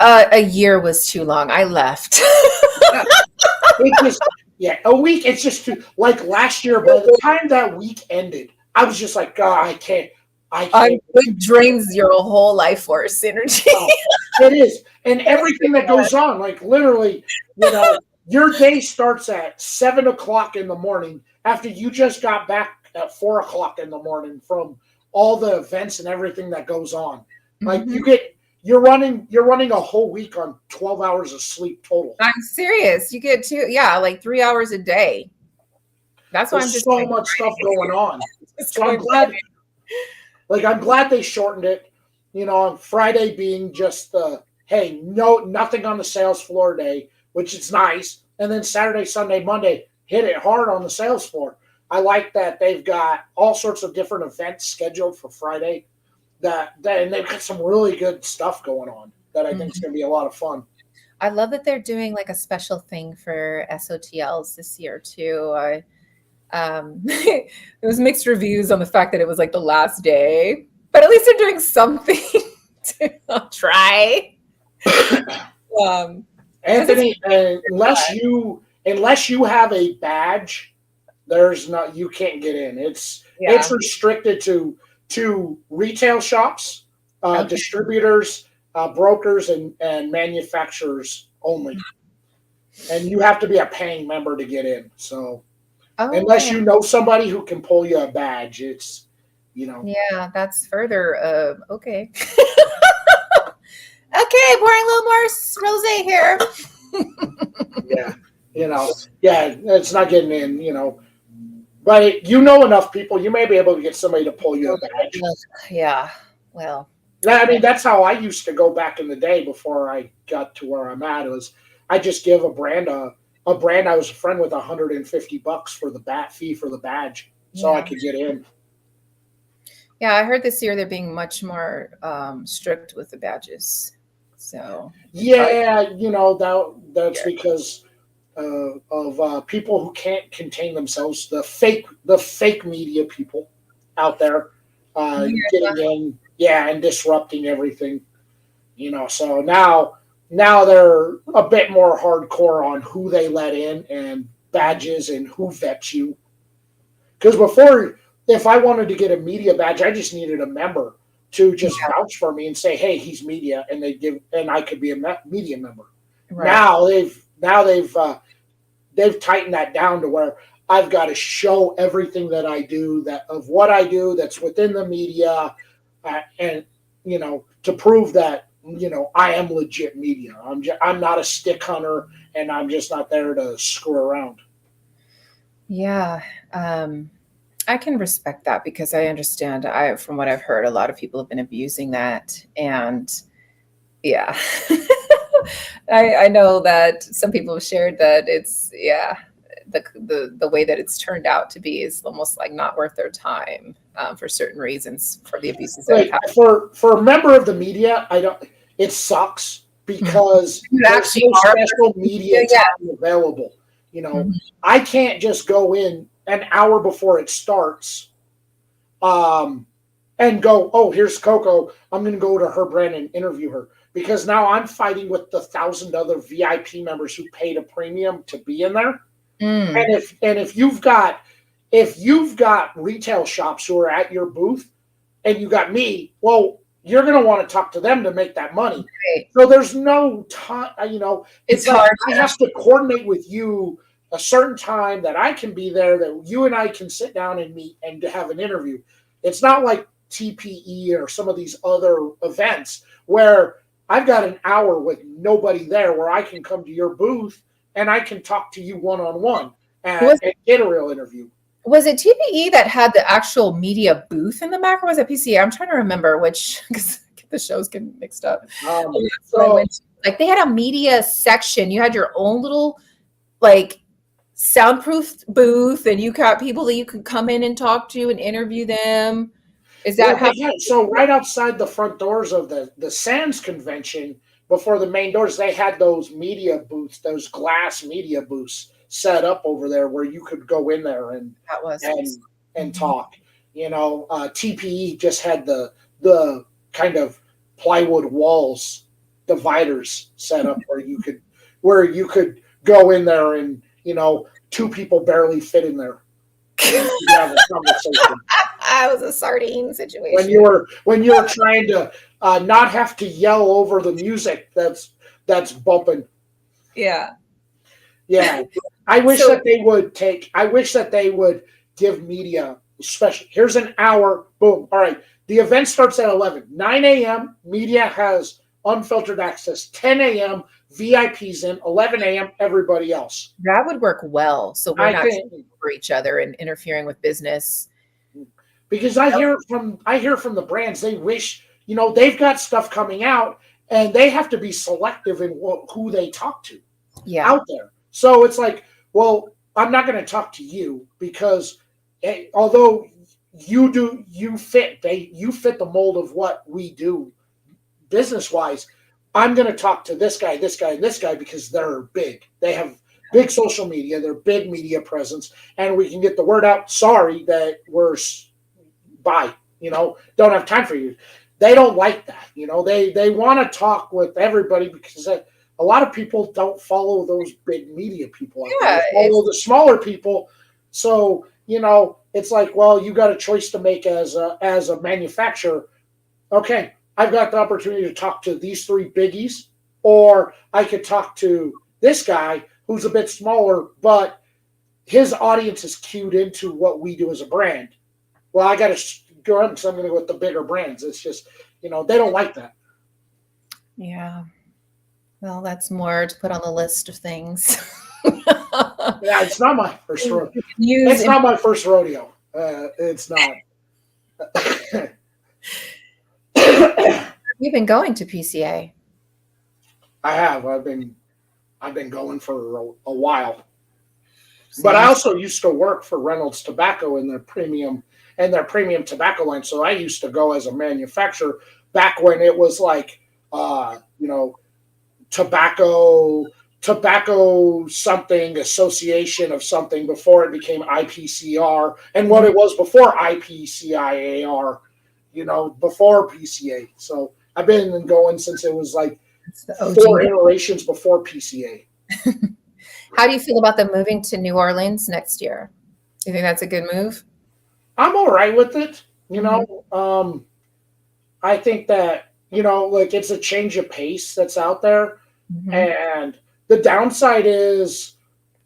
A year was too long. I left. It just, yeah, a week. It's just too, like last year, by the time that week ended, I was just like, God, I can't. It drains your whole life force energy. Oh, it is. And everything that goes on, like literally, your day starts at 7 o'clock in the morning after you just got back at 4 o'clock in the morning from all the events and everything that goes on. Like you're running a whole week on 12 hours of sleep total. I'm serious. You get like 3 hours a day. That's why There's so much stuff going on. So I'm glad they shortened it. On Friday being just hey, nothing on the sales floor day, which is nice. And then Saturday, Sunday, Monday, hit it hard on the sales floor. I like that they've got all sorts of different events scheduled for Friday. And they've got some really good stuff going on that I think is going to be a lot of fun. I love that they're doing like a special thing for SOTLs this year too. It was mixed reviews on the fact that it was like the last day, but at least they're doing something to try. Anthony, unless you have a badge, you can't get in. It's restricted to retail shops, distributors, brokers, and manufacturers only. And you have to be a paying member to get in. So unless you know somebody who can pull you a badge, it's Yeah, that's further. Okay. Okay, pouring a little more rosé here. It's not getting in, but enough people, you may be able to get somebody to pull you a badge. Yeah, well. I mean, that's how I used to go back in the day before I got to where I'm at. I just give a brand I was a friend with $150 for the fee for the badge, so I could get in. Yeah, I heard this year they're being much more strict with the badges. So that's because of people who can't contain themselves, the fake media people out there getting in, and disrupting everything. So now they're a bit more hardcore on who they let in and badges and who vets you. Because before, if I wanted to get a media badge, I just needed a member to just vouch for me and say, "Hey, he's media," and I could be a media member. Right. Now they've tightened that down to where I've got to show everything that I do, what I do that's within the media, and to prove that I am legit media. I'm not a stick hunter, and I'm just not there to screw around. Yeah. I can respect that because I understand. From what I've heard, a lot of people have been abusing that, and I know that some people have shared that it's the way that it's turned out to be is almost like not worth their time for certain reasons for the abuses that have happened. For a member of the media, it sucks because there's no special media time available. I can't just go in an hour before it starts and go, oh, here's Coco. I'm going to go to her brand and interview her. Because now I'm fighting with the 1,000 other VIP members who paid a premium to be in there. And if you've got retail shops who are at your booth and you got me, well, you're going to want to talk to them to make that money. Right. So there's no time, it's hard. I have to coordinate with you a certain time that I can be there, that you and I can sit down and meet and to have an interview. It's not like TPE or some of these other events where I've got an hour with nobody there where I can come to your booth and I can talk to you one-on-one and get a real interview. Was it TPE that had the actual media booth in the back, or was it PCA? I'm trying to remember which, because the shows get mixed up. Like they had a media section. You had your own little like soundproof booth, and you got people that you could come in and talk to and interview them. Is that how? So right outside the front doors of the Sands convention, before the main doors, they had those media booths, those glass media booths set up over there where you could go in there and talk. TPE just had the kind of plywood walls dividers set up where you could go in there and, two people barely fit in there. You have a conversation. I was a sardine situation. When you were trying to not have to yell over the music that's bumping. Yeah. Yeah. I wish that they would give media special. Here's an hour. Boom. All right. The event starts at 11. 9 a.m. Media has unfiltered access. 10 a.m. VIPs in. 11 a.m. everybody else. That would work well. So we're not over each other and interfering with business. Because I hear from the brands, they wish, they've got stuff coming out and they have to be selective in who they talk to out there. So it's like, well, I'm not going to talk to you because although you fit the mold of what we do business wise, I'm going to talk to this guy, and this guy because they're big. They have big social media, they're big media presence, and we can get the word out. Sorry that we're bye, don't have time for you. They don't like that. They want to talk with everybody because a lot of people don't follow those big media people. They follow the smaller people. So, it's like, well, you got a choice to make as a manufacturer. Okay, I've got the opportunity to talk to these three biggies, or I could talk to this guy who's a bit smaller, but his audience is cued into what we do as a brand. Well, I got to go on because I'm going to go with the bigger brands. It's just, they don't like that. Yeah. Well, that's more to put on the list of things. Yeah, it's not my first rodeo. It's not my first rodeo. It's not. You've been going to PCA. I have. I've been going for a while. But I also used to work for Reynolds Tobacco in their premium tobacco line. So I used to go as a manufacturer back when it was like, tobacco something association of something before it became IPCR and what it was before IPCIAR, before PCA. So I've been going since it was like 4 iterations before PCA. How do you feel about them moving to New Orleans next year? Do you think that's a good move? I'm all right with it. I think that, like it's a change of pace that's out there. Mm-hmm. And the downside is,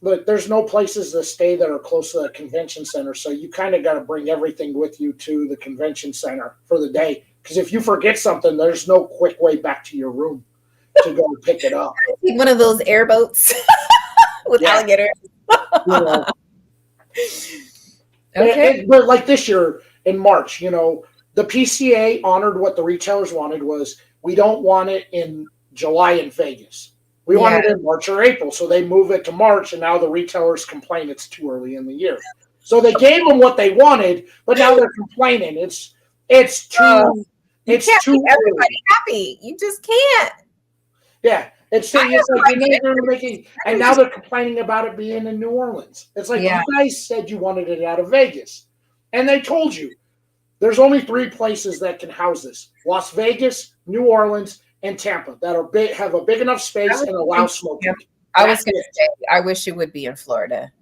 look, there's no places to stay that are close to the convention center. So you kind of got to bring everything with you to the convention center for the day. Because if you forget something, there's no quick way back to your room to go and pick it up. One of those airboats with alligators. Okay. But like this year in March, the PCA honored what the retailers wanted was we don't want it in July in Vegas. We want it in March or April. So they move it to March, and now the retailers complain it's too early in the year. So they gave them what they wanted, but now they're complaining. It's too make everybody happy. You just can't. Yeah. It's like you're making, and now they're complaining about it being in New Orleans. It's like you guys said you wanted it out of Vegas, and they told you there's only 3 places that can house this: Las Vegas, New Orleans, and Tampa that are big, have a big enough space and allow smoking. I was going to say, I wish it would be in Florida.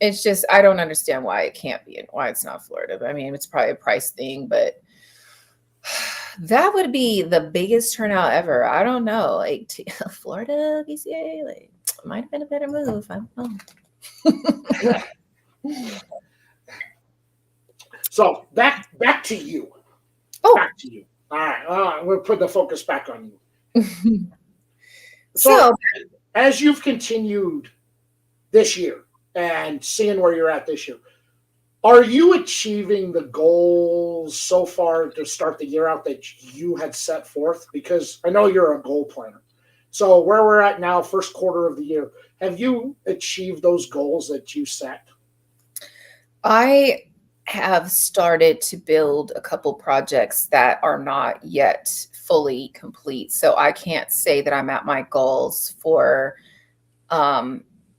It's just I don't understand why it can't be, why it's not Florida. I mean, it's probably a price thing, but. That would be the biggest turnout ever. I don't know, like Florida PCA, like might have been a better move. I don't know. So back to you. Back to you. All right, we'll put the focus back on you. So as you've continued this year and seeing where you're at this year, are you achieving the goals so far to start the year out that you had set forth? Because I know you're a goal planner. So where we're at now, first quarter of the year, have you achieved those goals that you set? I have started to build a couple projects that are not yet fully complete. So I can't say that I'm at my goals for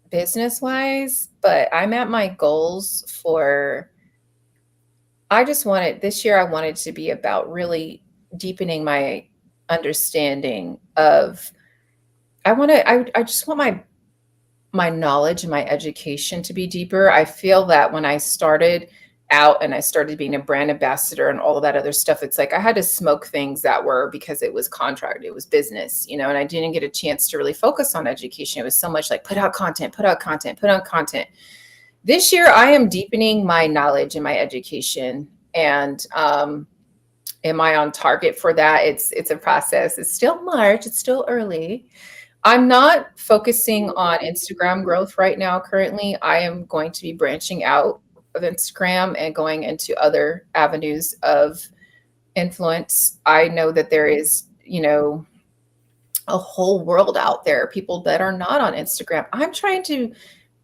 business-wise, but I'm at my goals for, this year I wanted to be about really deepening my understanding of, I just want my knowledge and my education to be deeper. I feel that when I started out and I started being a brand ambassador and all of that other stuff, it's like I had to smoke things that were because it was contract, it was business, and I didn't get a chance to really focus on education. It was so much like put out content, put out content, put out content. This year, I am deepening my knowledge and my education. And am I on target for that? It's a process. It's still March. It's still early. I'm not focusing on Instagram growth right now. Currently, I am going to be branching out of Instagram and going into other avenues of influence. I know that there is, a whole world out there, people that are not on Instagram. I'm trying to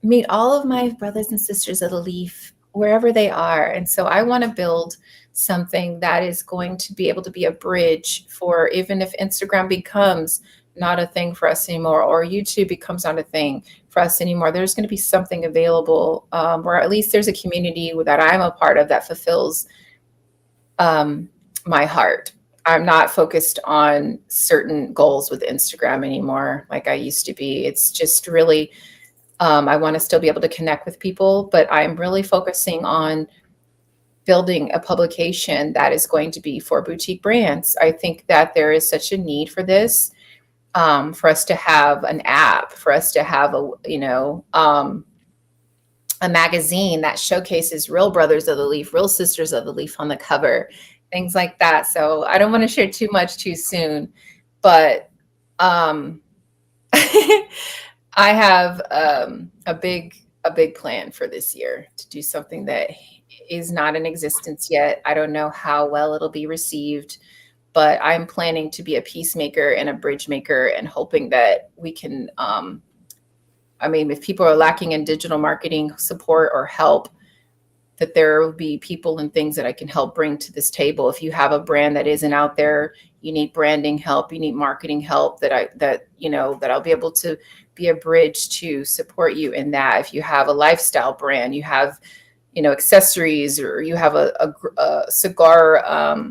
meet all of my brothers and sisters of the leaf wherever they are. And so I want to build something that is going to be able to be a bridge for, even if Instagram becomes not a thing for us anymore, or YouTube becomes not a thing for us anymore, there's going to be something available, or at least there's a community that I'm a part of that fulfills my heart. I'm not focused on certain goals with Instagram anymore like I used to be. It's just really, I want to still be able to connect with people, but I'm really focusing on building a publication that is going to be for boutique brands. I think that there is such a need for this, for us to have an app, for us to have a magazine that showcases real brothers of the leaf, real sisters of the leaf on the cover, things like that. So I don't want to share too much too soon, but I have a big plan for this year to do something that is not in existence yet. I don't know how well it'll be received, but I'm planning to be a peacemaker and a bridge maker, and hoping that we can, if people are lacking in digital marketing support or help, that there will be people and things that I can help bring to this table. If you have a brand that isn't out there, you need branding help, you need marketing help, that I'll be able to be a bridge to support you in that. If you have a lifestyle brand, you have, accessories, or you have a cigar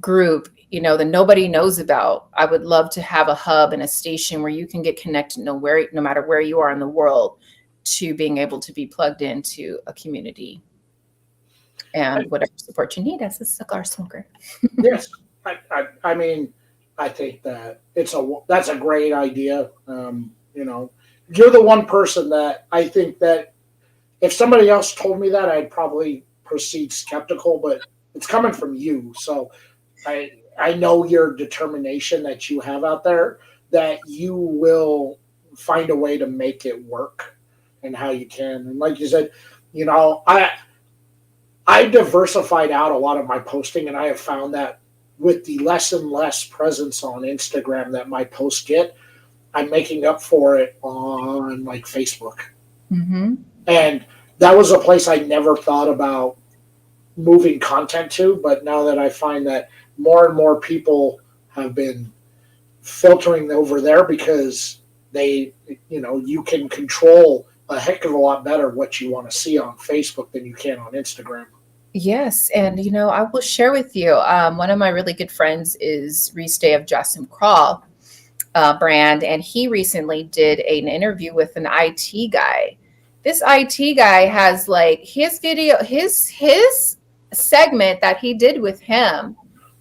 group, that nobody knows about, I would love to have a hub and a station where you can get connected no matter where you are in the world, to being able to be plugged into a community and whatever support you need as a cigar smoker. Yes. I think that that's a great idea. You're the one person that I think that if somebody else told me that, I'd probably proceed skeptical, but it's coming from you. So I know your determination that you have out there, that you will find a way to make it work and how you can. And like you said, I diversified out a lot of my posting, and I have found that with the less and less presence on Instagram that my posts get, I'm making up for it on like Facebook. Mm-hmm. And that was a place I never thought about moving content to. But now that I find that more and more people have been filtering over there, because they, you can control a heck of a lot better what you want to see on Facebook than you can on Instagram. Yes. And, I will share with you, one of my really good friends is Reese Day of Jassim Crawl brand. And he recently did an interview with an IT guy. This IT guy has his video, his segment that he did with him,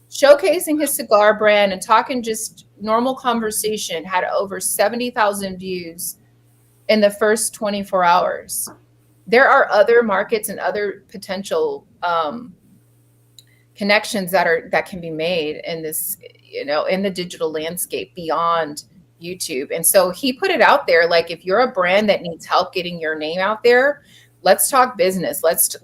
showcasing his cigar brand and talking just normal conversation, had over 70,000 views in the first 24 hours. There are other markets and other potential connections that can be made in this, in the digital landscape beyond YouTube. And so he put it out there, like, if you're a brand that needs help getting your name out there, let's talk business. Let's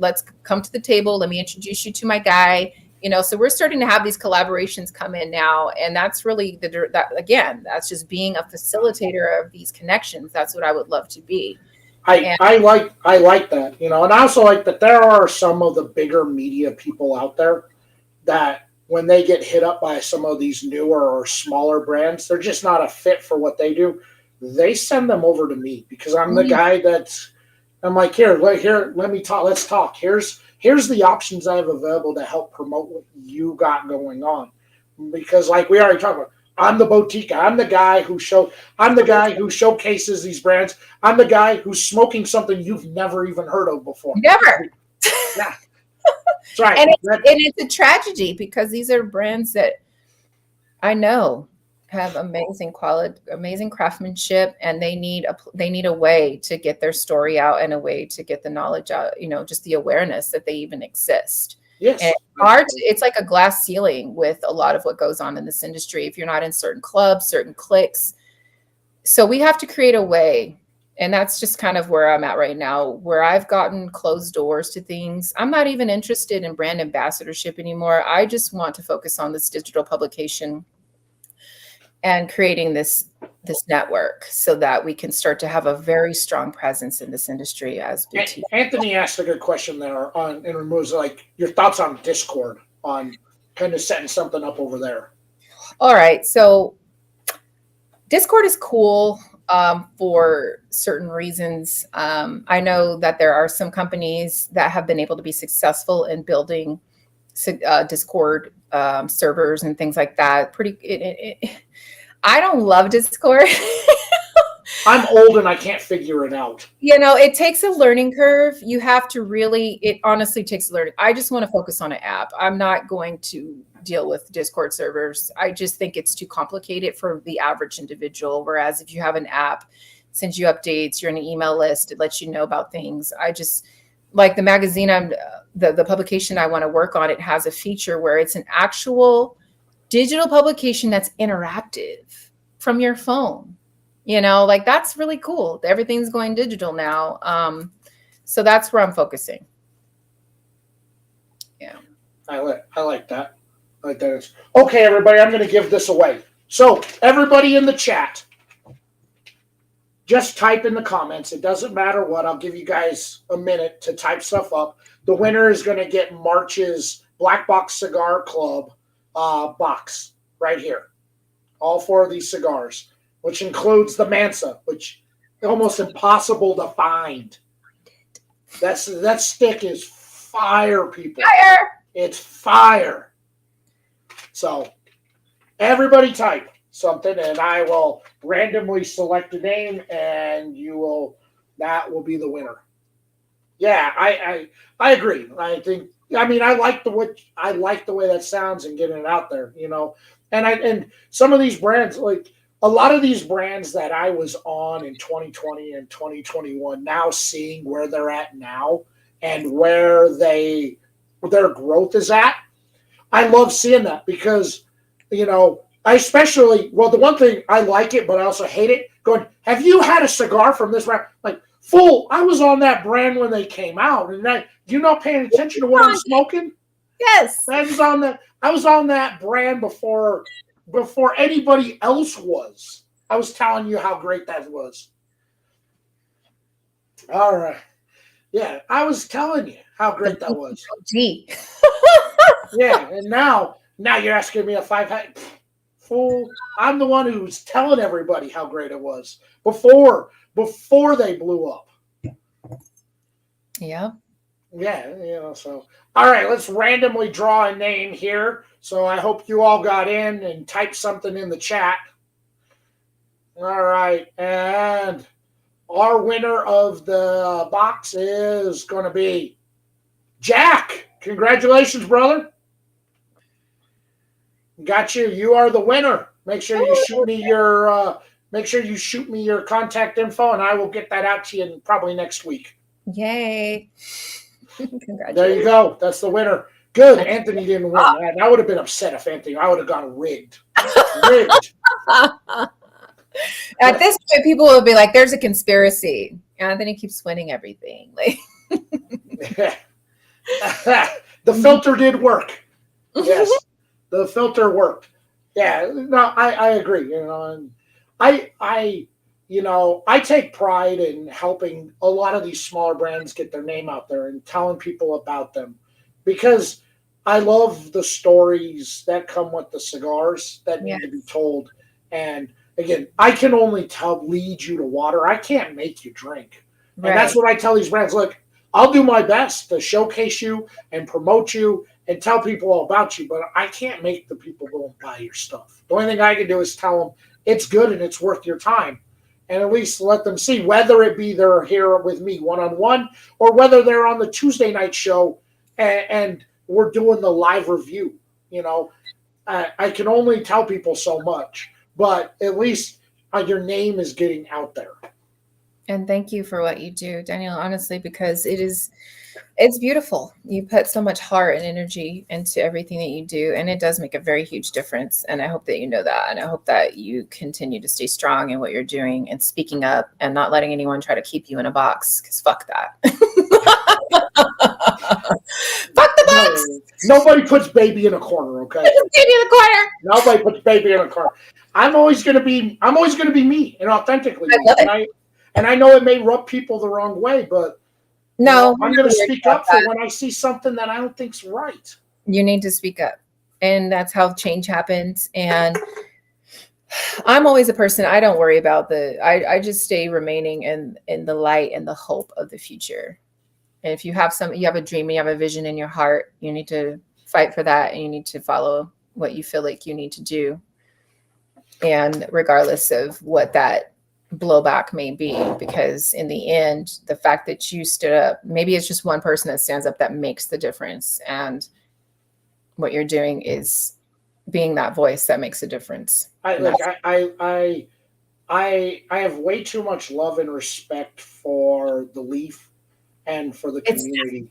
come to the table. Let me introduce you to my guy. So we're starting to have these collaborations come in now, and that's really that's just being a facilitator of these connections. That's what I would love to be. I like that, and I also like that there are some of the bigger media people out there that when they get hit up by some of these newer or smaller brands, they're just not a fit for what they do. They send them over to me, because I'm the guy I'm like, here, let me talk. Let's talk. Here's the options I have available to help promote what you got going on. because like we already talked about, I'm the boutique. I'm the guy who showcases these brands. I'm the guy who's smoking something you've never even heard of before. Never. Yeah. That's right. And it's a tragedy because these are brands that I know have amazing quality, amazing craftsmanship, and they need a way to get their story out and a way to get the knowledge out, just the awareness that they even exist. Yes. And it's like a glass ceiling with a lot of what goes on in this industry if you're not in certain clubs, certain cliques. So we have to create a way. And that's just kind of where I'm at right now, where I've gotten closed doors to things. I'm not even interested in brand ambassadorship anymore. I just want to focus on this digital publication and creating this network so that we can start to have a very strong presence in this industry as boutique. Anthony asked a good question there and removes like your thoughts on Discord, on kind of setting something up over there. All right. So Discord is cool for certain reasons. I know that there are some companies that have been able to be successful in building Discord servers and things like that. I don't love Discord. I'm old and I can't figure it out. It takes a learning curve. You have to it honestly takes learning. I just want to focus on an app. I'm not going to deal with Discord servers. I just think it's too complicated for the average individual. Whereas if you have an app, sends you updates, you're in an email list, it lets you know about things. I just like the magazine, the publication I want to work on, it has a feature where it's an actual digital publication that's interactive from your phone. Like that's really cool. Everything's going digital now. So that's where I'm focusing. Yeah. I like that. I like that. Okay, everybody, I'm going to give this away. So everybody in the chat, just type in the comments. It doesn't matter what. I'll give you guys a minute to type stuff up. The winner is going to get March's Black Box Cigar Club box right here. All 4 of these cigars, which includes the Mansa, which is almost impossible to find. That stick is fire, people. Fire! It's fire. So everybody type something and I will randomly select a name and that will be the winner. Yeah, I agree. I like the way that sounds and getting it out there, And some of these brands, like a lot of these brands that I was on in 2020 and 2021, now seeing where they're at now and where their growth is at, I love seeing that because, the one thing I like it, but I also hate it. Going, have you had a cigar from this brand? Like, fool, I was on that brand when they came out, and you're not paying attention to what I'm smoking? Yes, I was on that brand before anybody else was. I was telling you how great that was. All right. Yeah, I was telling you how great that was. Gee. Yeah, and now you're asking me a 5. Fool, I'm the one who's telling everybody how great it was before they blew up. Yeah. Yeah, so. All right, let's randomly draw a name here. So I hope you all got in and typed something in the chat. All right, and our winner of the box is going to be Jack. Congratulations, brother. Got you. You are the winner. Make sure you shoot me your contact info, and I will get that out to you probably next week. Yay! Congratulations. There you go. That's the winner. Good. Anthony didn't win. I would have been upset if Anthony. I would have gone rigged. Rigged. At this point, people will be like, "There's a conspiracy." Anthony keeps winning everything. Like, the filter did work. Yes. The filter worked. Yeah, no, I agree. And I take pride in helping a lot of these smaller brands get their name out there and telling people about them because I love the stories that come with the cigars that need to be told. And again, I can only lead you to water. I can't make you drink. Right. And that's what I tell these brands. Look, I'll do my best to showcase you and promote you and tell people all about you, but I can't make the people go and buy your stuff. The only thing I can do is tell them it's good and it's worth your time, and at least let them see, whether it be they're here with me one-on-one or whether they're on the Tuesday night show and we're doing the live review. I can only tell people so much, but at least your name is getting out there. And thank you for what you do, Daniel, honestly, because it's beautiful. You put so much heart and energy into everything that you do, and it does make a very huge difference. And I hope that you know that. And I hope that you continue to stay strong in what you're doing and speaking up and not letting anyone try to keep you in a box, because fuck that. Fuck the box. Nobody puts baby in a corner, okay? Baby in the corner. Nobody puts baby in a corner. I'm always gonna be me and authentically me. And I know it may rub people the wrong way, but no, I'm going to speak up for when I see something that I don't think's right. You need to speak up, and that's how change happens. And I'm always a person, I don't worry about I just stay remaining in the light and the hope of the future. And if you have a dream, you have a vision in your heart, you need to fight for that, and you need to follow what you feel like you need to do. And regardless of what that blowback may be, because in the end, the fact that you stood up, maybe it's just one person that stands up that makes the difference. And what you're doing is being that voice that makes a difference. I have way too much love and respect for the Leaf and for the community.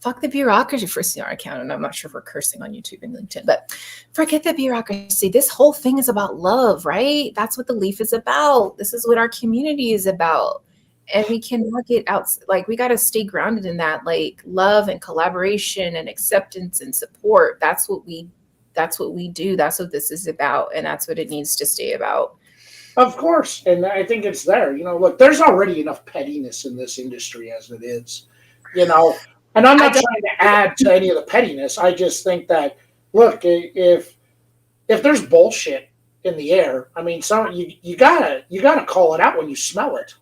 Fuck the bureaucracy for CR account. And I'm not sure if we're cursing on YouTube and LinkedIn, but forget the bureaucracy. This whole thing is about love, right? That's what the Leaf is about. This is what our community is about. And we cannot get out. Like, we got to stay grounded in that, like, love and collaboration and acceptance and support. That's what we do. That's what this is about. And that's what it needs to stay about. Of course. And I think it's there. Look, there's already enough pettiness in this industry as it is, and I'm not trying to add to any of the pettiness. I just think that, look, if there's bullshit in the air, I mean, you gotta call it out when you smell it.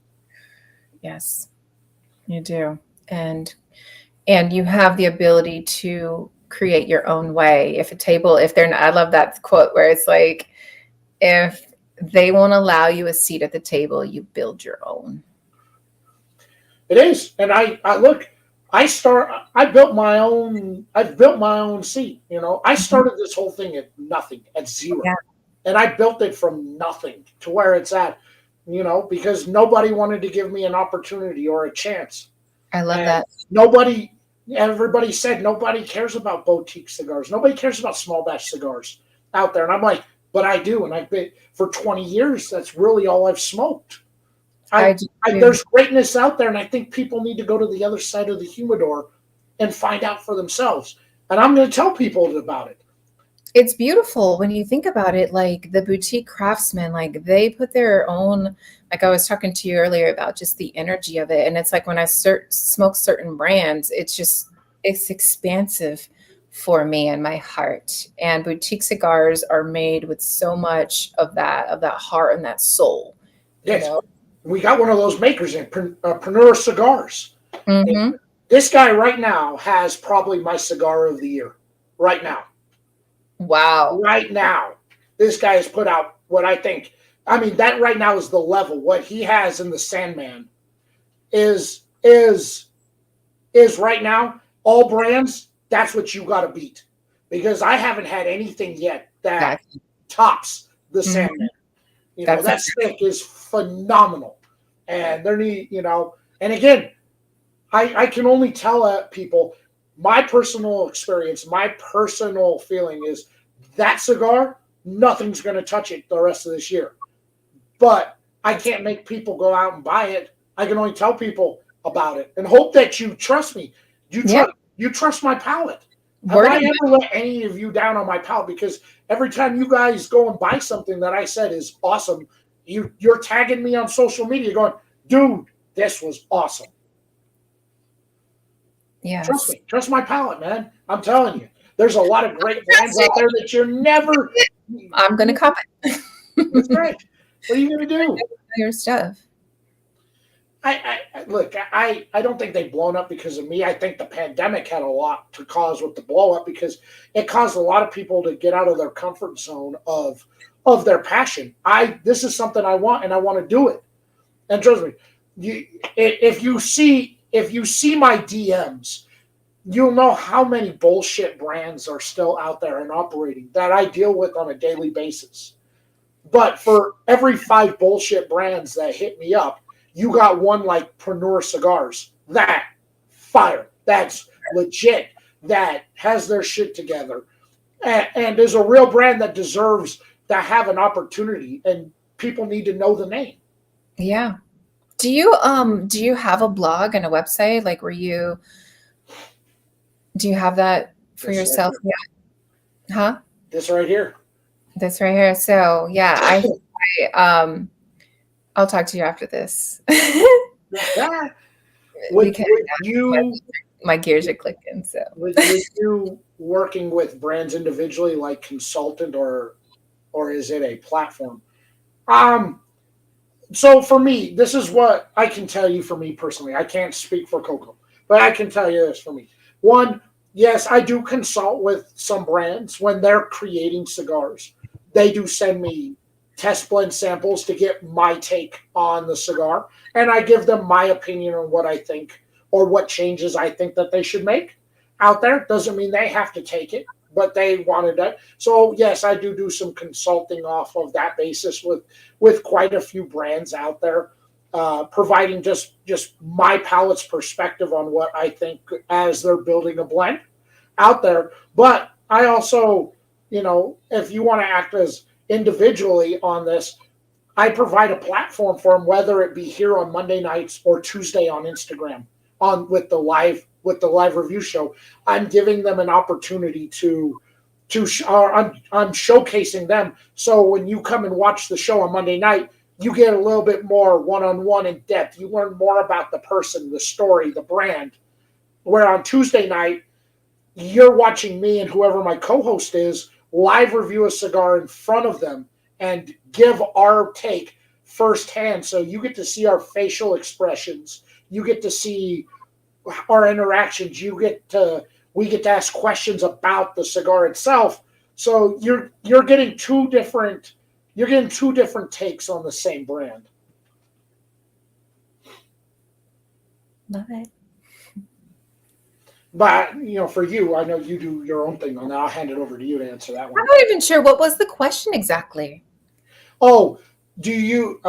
Yes, you do. And you have the ability to create your own way. I love that quote where it's like, if they won't allow you a seat at the table, you build your own. It is. And I built my own seat. I started this whole thing at nothing, at zero. Yeah. And I built it from nothing to where it's at, because nobody wanted to give me an opportunity or a chance. I love that. Everybody said nobody cares about boutique cigars. Nobody cares about small batch cigars out there. And I'm like, but I do. And I've been for 20 years. That's really all I've smoked. There's greatness out there. And I think people need to go to the other side of the humidor and find out for themselves. And I'm going to tell people about it. It's beautiful when you think about it, like the boutique craftsmen, like they put their own, like I was talking to you earlier about just the energy of it. And it's like when I smoke certain brands, it's expansive for me and my heart. And boutique cigars are made with so much of that heart and that soul. Yes. We got one of those makers in Preneur Cigars. Mm-hmm. This guy right now has probably my cigar of the year right now. Wow. Right now, this guy has put out what I think, that right now is the level. What he has in the Sandman is right now, all brands, that's what you got to beat. Because I haven't had anything yet that tops the Sandman. That stick is phenomenal. And and again, I can only tell people, my personal experience, my personal feeling is that cigar, nothing's going to touch it the rest of this year. But I can't make people go out and buy it. I can only tell people about it and hope that you trust me. You trust my palate. Have I ever let any of you down on my palate? Because every time you guys go and buy something that I said is awesome, you're tagging me on social media going, dude, this was awesome. Yes. Trust me. Trust my palate, man. I'm telling you. There's a lot of great brands out there that you're never... I'm going to cop it. That's right. What are you going to do? Your stuff. Look, I don't think they've blown up because of me. I think the pandemic had a lot to cause with the blow up because it caused a lot of people to get out of their comfort zone of their passion. This is something I want and I want to do it. And trust me, if you see my DMs, you'll know how many bullshit brands are still out there and operating that I deal with on a daily basis. But for every 5 bullshit brands that hit me up, you got one like Preneur Cigars. That fire. That's legit. That has their shit together. And is a real brand that deserves to have an opportunity, and people need to know the name. Yeah. Do you have a blog and a website? Like, do you have that for This yourself right yet? Huh? This right here. This right here. So yeah, I'll talk to you after this. Yeah. Because you my gears are clicking. So with you working with brands individually, like consultant, or is it a platform? So for me, this is what I can tell you for me personally. I can't speak for Coco, but I can tell you this for me. One, yes, I do consult with some brands when they're creating cigars. They do send me test blend samples to get my take on the cigar, and I give them my opinion on what I think or what changes I think that they should make out there. Doesn't mean they have to take it, but they wanted that. So yes, I do some consulting off of that basis with quite a few brands out there, providing just my palate's perspective on what I think as they're building a blend out there. But I also, if you want to act as individually on this, I provide a platform for them, whether it be here on Monday nights or Tuesday on Instagram, on with the live review show. I'm giving them an opportunity I'm showcasing them. So when you come and watch the show on Monday night, you get a little bit more one-on-one in depth. You learn more about the person, the story, the brand. Where on Tuesday night, you're watching me and whoever my co-host is live review a cigar in front of them and give our take firsthand. So you get to see our facial expressions. You get to see our interactions. We get to ask questions about the cigar itself. So you're getting two different takes on the same brand. love it. But for you, I know you do your own thing on that. I'll hand it over to you to answer that one. I'm not even sure what was the question exactly. Oh, do you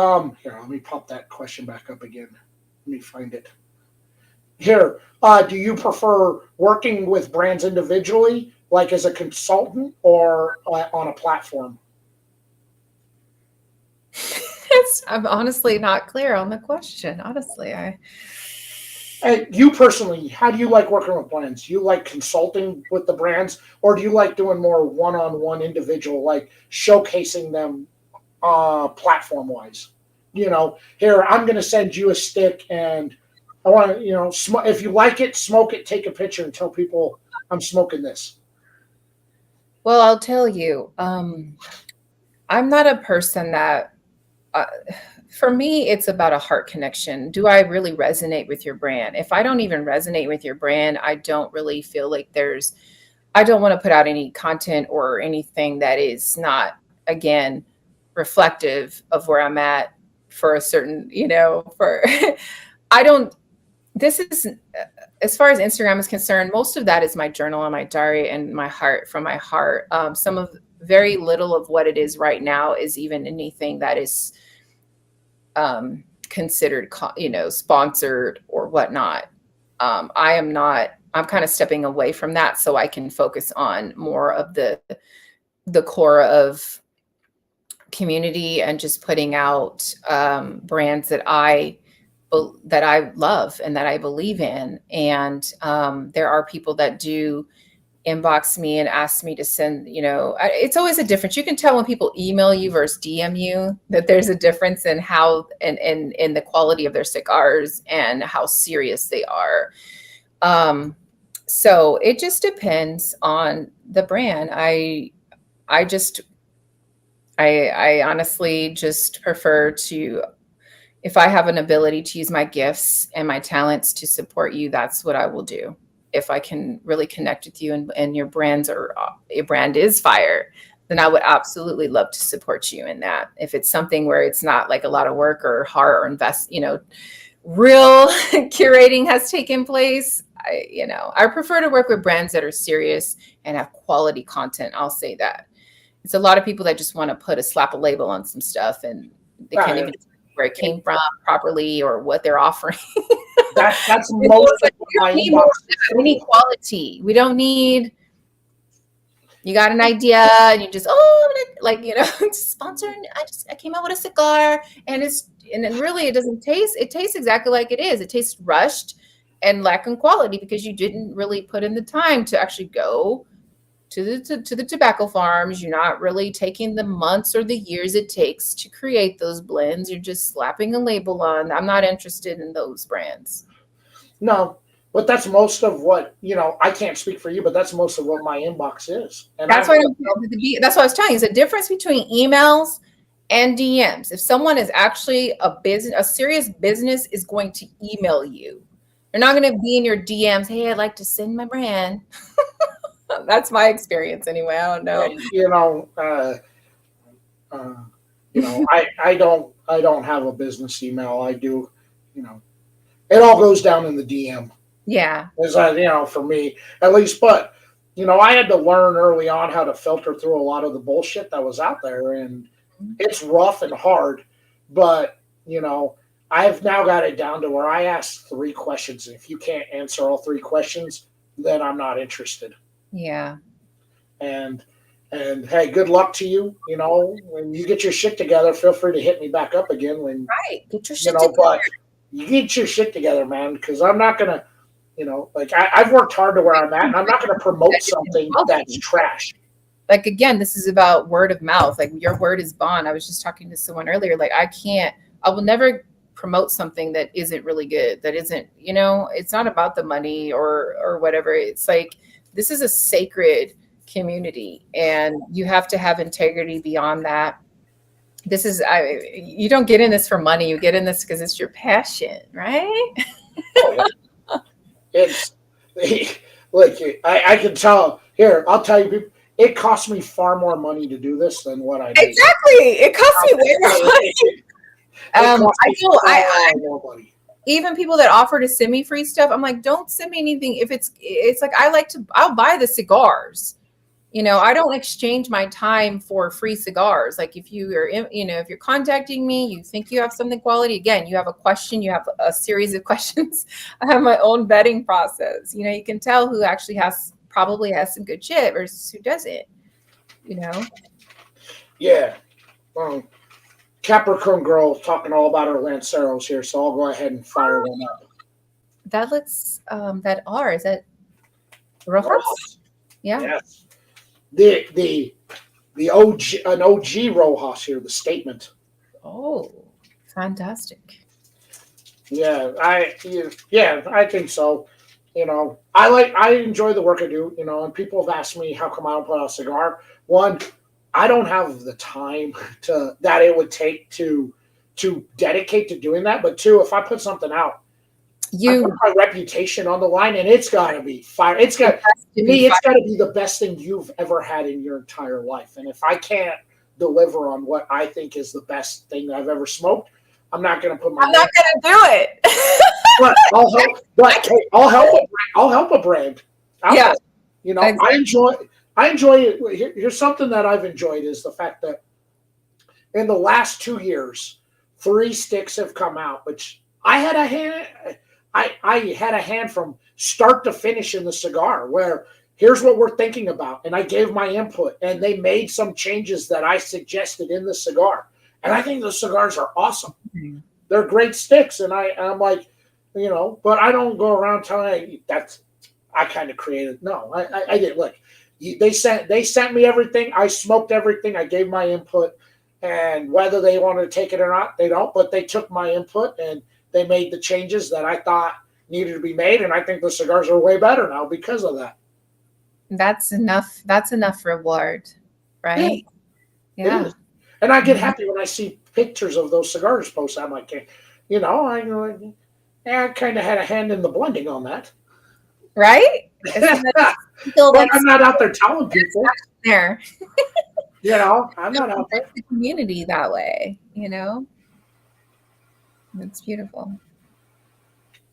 here, let me pop that question back up again. Let me find it. Here, do you prefer working with brands individually, like as a consultant, or on a platform? I'm honestly not clear on the question. Honestly, And you personally, how do you like working with brands? Do you like consulting with the brands, or do you like doing more one-on-one individual, like showcasing them platform-wise? Here, I'm going to send you a stick, and I want to, if you like it, smoke it, take a picture, and tell people I'm smoking this. well, I'll tell you, I'm not a person that, for me, it's about a heart connection. Do I really resonate with your brand? If I don't even resonate with your brand, I don't really feel like I don't want to put out any content or anything that is not, again, reflective of where I'm at for a certain, this is, as far as Instagram is concerned, most of that is my journal and my diary and my heart from my heart. Some of very little of what it is right now is even anything that is considered, sponsored or whatnot. I'm kind of stepping away from that so I can focus on more of the core of community and just putting out brands that I love and that I believe in. And there are people that do inbox me and ask me to send, it's always a difference. You can tell when people email you versus DM you that there's a difference in how and in the quality of their cigars and how serious they are. So it just depends on the brand. I honestly just prefer to, if I have an ability to use my gifts and my talents to support you, that's what I will do. If I can really connect with you and your brand is fire, then I would absolutely love to support you in that. If it's something where it's not like a lot of work or heart or invest, real curating has taken place, I prefer to work with brands that are serious and have quality content. I'll say that. It's a lot of people that just want to slap a label on some stuff and they can't even tell where it came from properly or what they're offering. That's most of my inbox. We need quality. We don't need, you got an idea and you just, sponsor. I came out with a cigar and then really it doesn't taste, it tastes exactly like it is. It tastes rushed and lacking quality because you didn't really put in the time to actually go to the tobacco farms. You're not really taking the months or the years it takes to create those blends. You're just slapping a label on. I'm not interested in those brands. No, but that's most of what, I can't speak for you, but that's most of what my inbox is. And that's why I was telling you. There's a difference between emails and DMs. If someone is actually a serious business is going to email you. They're not going to be in your DMs. Hey, I'd like to send my brand. That's my experience anyway. I don't know. I don't have a business email. I do, it all goes down in the DM. Yeah. For me at least, but I had to learn early on how to filter through a lot of the bullshit that was out there, and it's rough and hard, but I've now got it down to where I ask 3 questions. And if you can't answer all 3 questions, then I'm not interested. Yeah. And hey, good luck to you. When you get your shit together, feel free to hit me back up again. Get your shit together. But you get your shit together, man, because I'm not gonna, I've worked hard to where I'm at, and I'm not gonna promote something that's trash. Like, again, this is about word of mouth. Like, your word is bond. I was just talking to someone earlier. Like, I will never promote something that isn't really good. That isn't, it's not about the money or whatever. It's like, this is a sacred community and you have to have integrity beyond that. You don't get in this for money. You get in this because it's your passion, right? It's look, I can tell here. I'll tell you, people, it costs me far more money to do this than what I do. Exactly. It costs me way more money. Even people that offer to send me free stuff, I'm like, don't send me anything. If it's like, I'll buy the cigars. I don't exchange my time for free cigars. Like, if if you're contacting me, you think you have something quality, again, you have a question, you have a series of questions. I have my own vetting process. You can tell who actually probably has some good shit versus who doesn't, Yeah. Capricorn girl talking all about her Lanceros here, so I'll go ahead and fire one up. That looks that R, is that Rojas? Yeah. Yes. The OG, an OG Rojas here, the statement. Oh, fantastic. Yeah, I think so. I enjoy the work I do, and people have asked me how come I don't put out a cigar. One, I don't have the time that it would take to dedicate to doing that. But 2, if I put something out, I put my reputation on the line, and it's got to be fire. It's got to be the best thing you've ever had in your entire life. And if I can't deliver on what I think is the best thing that I've ever smoked, I'm not going to put my. I'm not going to do it. But I'll help. But I'll help a brand. Yeah. Exactly. I enjoy it. Here's something that I've enjoyed is the fact that in the last 2 years, 3 sticks have come out, which I had a hand. I had a hand from start to finish in the cigar, where here's what we're thinking about, and I gave my input, and they made some changes that I suggested in the cigar, and I think the cigars are awesome. Mm-hmm. They're great sticks, and I'm like, but I don't go around telling you I kind of created. No, I didn't. Look, they sent me everything. I smoked everything. I gave my input, and whether they wanted to take it or not, they don't. But they took my input and they made the changes that I thought needed to be made, and I think the cigars are way better now because of that. That's enough. That's enough reward, right? Yeah. And I get happy when I see pictures of those cigars posted. I'm like, I kind of had a hand in the blending on that. Right? Still But I'm not out there telling people. There. I'm not out there. The community that way, It's beautiful.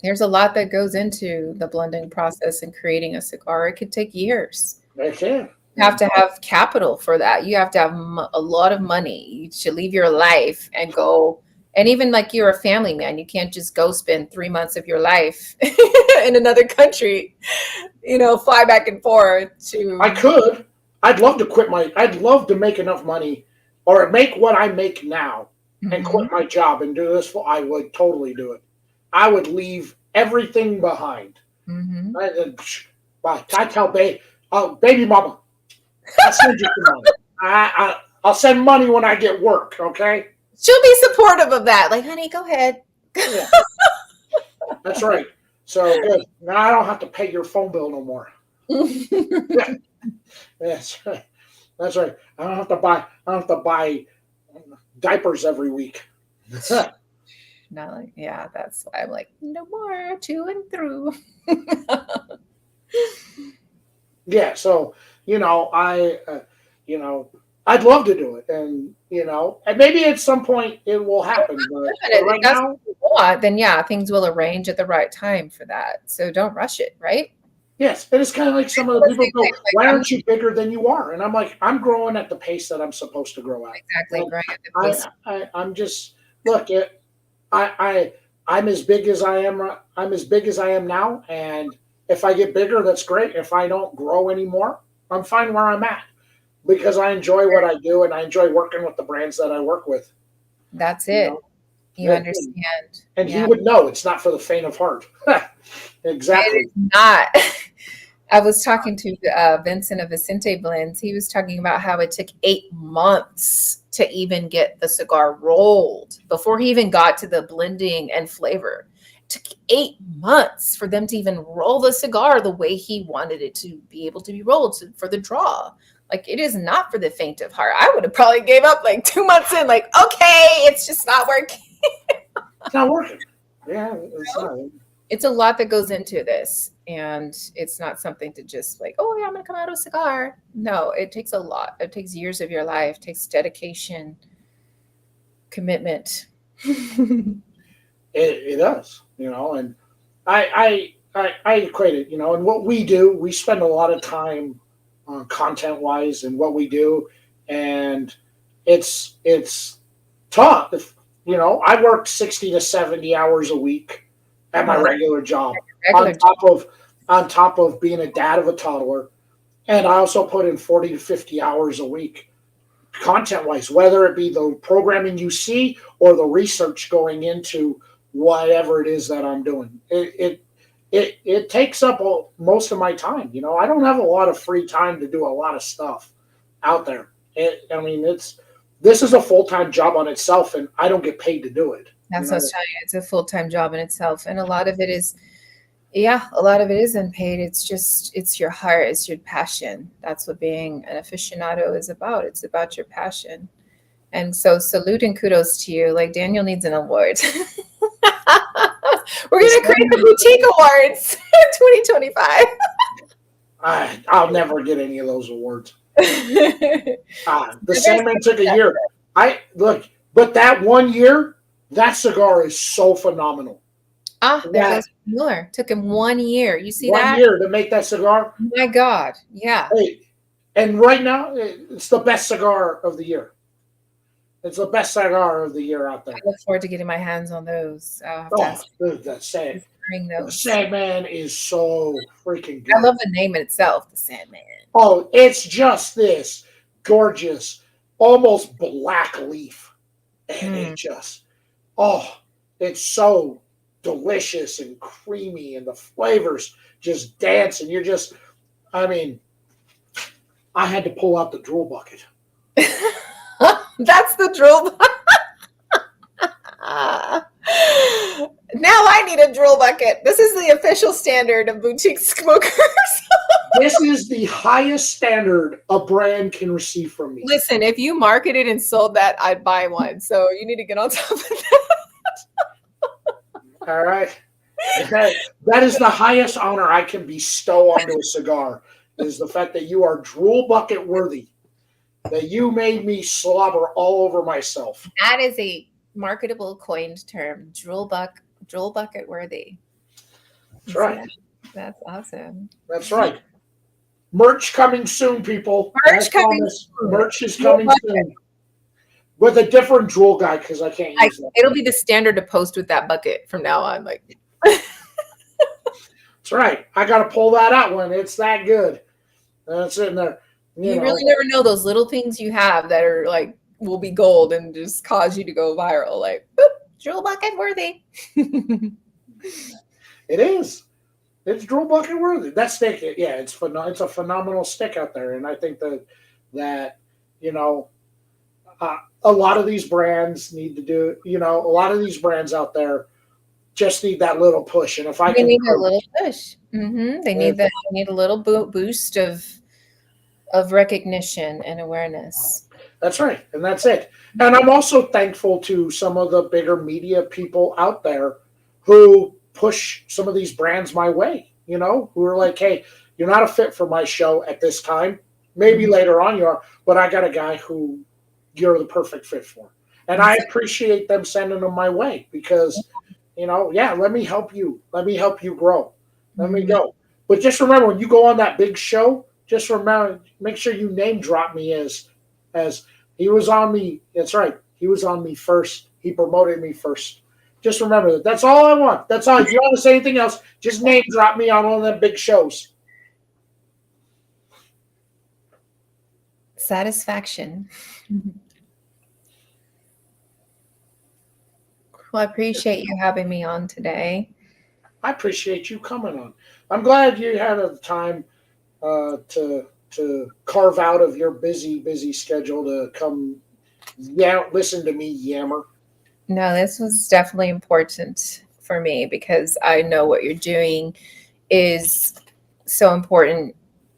There's a lot that goes into the blending process and creating a cigar. It could take years. It can. You have to have capital for that. You have to have a lot of money. You should leave your life and go. And even like you're a family man, you can't just go spend 3 months of your life in another country, fly back and forth to. I could. I'd love to quit I'd love to make enough money or make what I make now and quit my job and do this. I would totally do it. I would leave everything behind. Mm-hmm. I tell baby mama, I'll send you some money. I'll send money when I get work, okay? She'll be supportive of that. Like, honey, go ahead. Yeah. That's right. So good. Now I don't have to pay your phone bill no more. Yeah. That's right. That's right. I don't have to buy diapers every week. Not like, yeah, that's why I'm like, no more to and through. Yeah, so I'd love to do it, and and maybe at some point it will happen. But right now, what you want, then yeah, things will arrange at the right time for that. So don't rush it, right? Yes, and it's kind of like some of the people go, "Why aren't you bigger than you are?" And I'm like, I'm growing at the pace that I'm supposed to grow at. Exactly, right. I'm just look. I'm as big as I am. I'm as big as I am now, and if I get bigger, that's great. If I don't grow anymore, I'm fine where I'm at because I enjoy what I do and I enjoy working with the brands that I work with. That's it. You understand. And he would know it's not for the faint of heart. Exactly. It is not. I was talking to Vincent of Vicente Blends. He was talking about how it took 8 months to even get the cigar rolled before he even got to the blending and flavor. It took 8 months for them to even roll the cigar the way he wanted it to be able to be rolled for the draw. Like, it is not for the faint of heart. I would have probably gave up like 2 months in, like, okay, it's just not working. It's not working. Yeah, it's not. It's a lot that goes into this, and it's not something to just like, oh yeah, I'm gonna come out with a cigar. No, it takes a lot. It takes years of your life. It takes dedication, commitment. It does, and I equate it, and what we do, we spend a lot of time content wise and what we do, and it's tough. I work 60 to 70 hours a week at my regular job, on top of being a dad of a toddler, and I also put in 40 to 50 hours a week content wise, whether it be the programming you see or the research going into whatever it is that I'm doing. It takes up most of my time. I don't have a lot of free time to do a lot of stuff out there. This is a full-time job on itself, and I don't get paid to do it. That's what I was telling you. It's a full-time job in itself. And a lot of it is unpaid. It's your heart, it's your passion. That's what being an aficionado is about. It's about your passion. And so salute and kudos to you. Like, Daniel needs an award. We're going to create the Boutique Awards 2025. I'll never get any of those awards. The Sandman took a year. But that 1 year, that cigar is so phenomenal. There goes Youre. Took him 1 year. You see that? 1 year to make that cigar. Oh my God. Yeah. Hey, and right now, it's the best cigar of the year. It's the best cigar of the year out there. I look forward to getting my hands on those. The Sandman is so freaking good. I love the name in itself, the Sandman. Oh, it's just this gorgeous, almost black leaf. And it's so delicious and creamy, and the flavors just dance, and I had to pull out the drool bucket. That's the drool bucket. Now I need a drool bucket. This is the official standard of boutique smokers. This is the highest standard a brand can receive from me. Listen, if you marketed and sold that, I'd buy one. So you need to get on top of that. All right. That is the highest honor I can bestow onto a cigar, is the fact that you are drool bucket worthy, that you made me slobber all over myself. That is a marketable coined term, drool bucket worthy. That's right. That's awesome. That's right. Merch coming soon, people. Merch coming soon. Merch is coming soon. With a different drool guy, because I can't use that. It'll be the standard to post with that bucket from now on. Like, that's right. I got to pull that out when it's that good. And it's in there. You really never know those little things you have that are like will be gold and just cause you to go viral. Like, boop, drool bucket worthy. It is. It's drool bucket worthy. That stick, yeah, it's a phenomenal stick out there, and I think that you know, a lot of these brands need to do. You know, a lot of these brands out there just need that little push. And if I can, need a little push. Mm-hmm. They need a little boost of recognition and awareness. That's right, and that's it. And I'm also thankful to some of the bigger media people out there who push some of these brands my way, you know, who are like, hey, you're not a fit for my show at this time. Maybe later on you are, but I got a guy who you're the perfect fit for. And I appreciate them sending them my way because, you know, yeah, let me help you. Let me help you grow. Let me go. But just remember, when you go on that big show, just remember, make sure you name drop me as he was on me. That's right. He was on me first. He promoted me first. Just remember that. That's all I want. That's all. If you don't want to say anything else, just name drop me on one of them big shows. Satisfaction. Well, I appreciate you having me on today. I appreciate you coming on. I'm glad you had the time to carve out of your busy schedule to come listen to me yammer. No, this was definitely important for me because I know what you're doing is so important.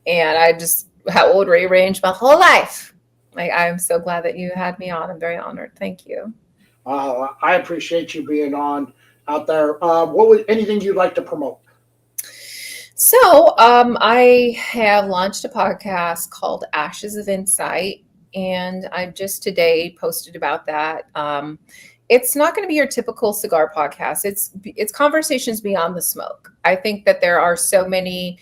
And I just would rearrange my whole life. Like, I'm so glad that you had me on. I'm very honored. Thank you. I appreciate you being on out there. Anything you'd like to promote? So I have launched a podcast called Ashes of Insight. And I just today posted about that. It's not going to be your typical cigar podcast. It's conversations beyond the smoke. I think that there are so many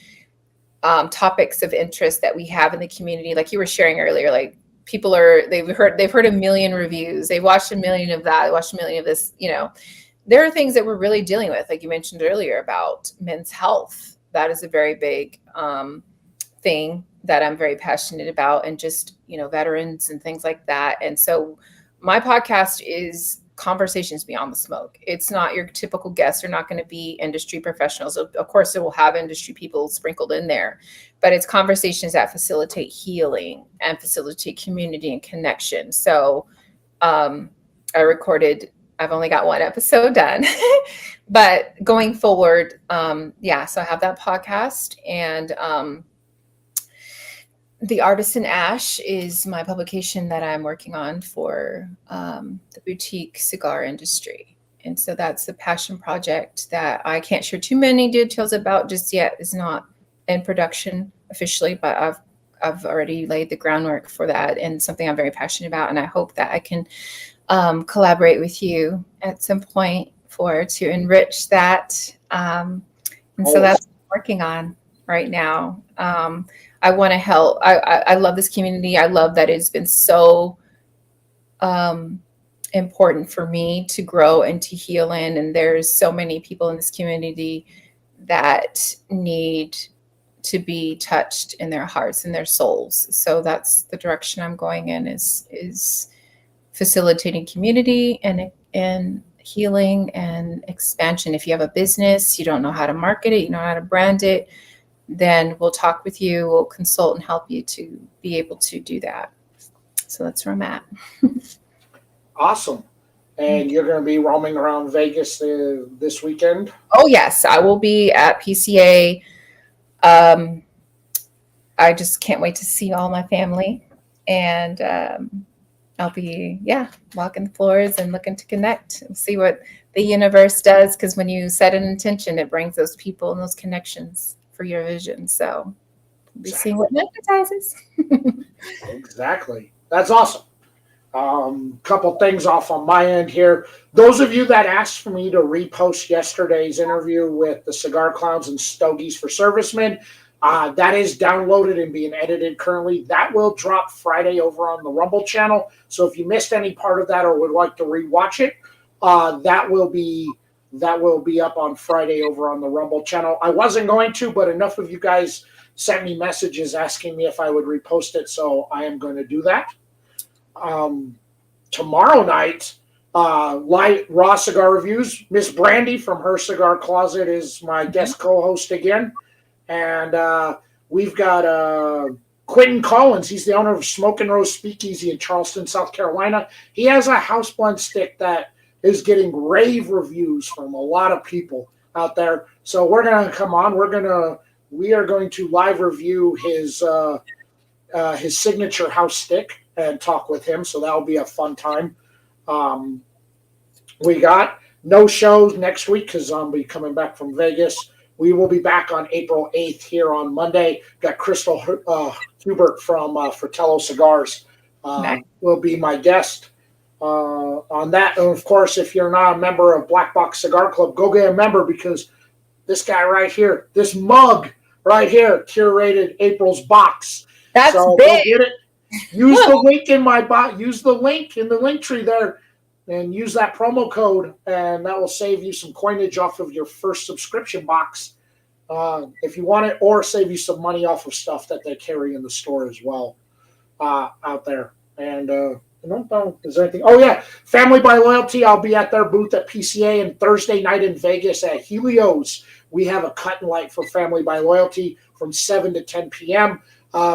topics of interest that we have in the community. Like you were sharing earlier, like they've heard a million reviews. They've watched a million of that. They watched a million of this, you know, there are things that we're really dealing with. Like you mentioned earlier about men's health. That is a very big thing that I'm very passionate about, and just, you know, veterans and things like that. And so my podcast is conversations beyond the smoke. It's not your typical guests. They're not going to be industry professionals. Of course, it will have industry people sprinkled in there, but it's conversations that facilitate healing and facilitate community and connection. So I've only got one episode done, but going forward, so I have that podcast, and The Artisan Ash is my publication that I'm working on for the boutique cigar industry. And so that's a passion project that I can't share too many details about just yet. It's not in production officially, but I've already laid the groundwork for that, and something I'm very passionate about. And I hope that I can collaborate with you at some point to enrich that. So that's what I'm working on right now. I want to help. I love this community. I love that it's been so important for me to grow and to heal in. And there's so many people in this community that need to be touched in their hearts and their souls. So that's the direction I'm going in, is facilitating community and healing and expansion. If you have a business, you don't know how to market it, you know how to brand it, then we'll talk with you, we'll consult and help you to be able to do that. So that's where I'm at. Awesome. And you're going to be roaming around Vegas this weekend? Oh, yes. I will be at PCA. I just can't wait to see all my family. And I'll be, walking the floors and looking to connect and see what the universe does. Because when you set an intention, it brings those people and those connections for your vision. So we'll be seeing what magnetizes. Exactly. That's awesome. Couple things off on my end here. Those of you that asked for me to repost yesterday's interview with the Cigar Clowns and Stogies for Servicemen, that is downloaded and being edited currently. That will drop Friday over on the Rumble channel. So if you missed any part of that or would like to rewatch it, that will be up on Friday over on the Rumble channel. I wasn't going to, but enough of you guys sent me messages asking me if I would repost it, so I am going to do that. Tomorrow night, light raw cigar reviews. Miss Brandy from Her Cigar Closet is my guest co-host again, and we've got Quentin Collins. He's the owner of Smoke and Rose Speakeasy in Charleston, South Carolina. He has a house blend stick that is getting rave reviews from a lot of people out there. So we're gonna come on. We are going to live review his signature house stick and talk with him. So that'll be a fun time. We got no shows next week because I'll be coming back from Vegas. We will be back on April 8th here on Monday. Got Crystal Hubert from Fratello Cigars will be my guest on that. And of course, if you're not a member of Black Box Cigar Club, go get a member, because this guy right here, this mug right here, curated April's box. That's so big. Go get it. Use the link in my box. Use the link in the link tree there, and use that promo code, and that will save you some coinage off of your first subscription box, if you want it, or save you some money off of stuff that they carry in the store as well, out there. And I don't know, is there anything? Oh yeah, Family by Loyalty. I'll be at their booth at PCA, and Thursday night in Vegas at Helios. We have a cut and light for Family by Loyalty from 7 to 10 p.m.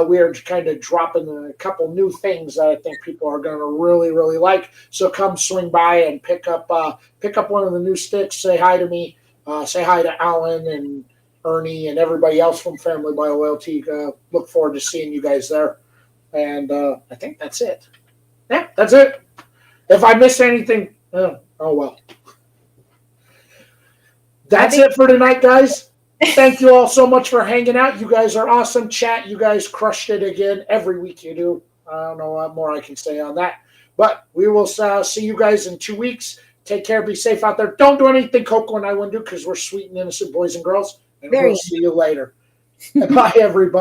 We are kind of dropping a couple new things that I think people are going to really, really like. So come swing by and pick up one of the new sticks. Say hi to me. Say hi to Alan and Ernie and everybody else from Family by Loyalty. Look forward to seeing you guys there. And I think that's it. Yeah, that's it. If I miss anything, oh well. That's it for tonight, guys. Thank you all so much for hanging out. You guys are awesome. Chat, you guys crushed it again. Every week you do. I don't know what more I can say on that. But we will see you guys in 2 weeks. Take care. Be safe out there. Don't do anything Coco and I wouldn't do, because we're sweet and innocent boys and girls. And we'll see you later. Bye, everybody.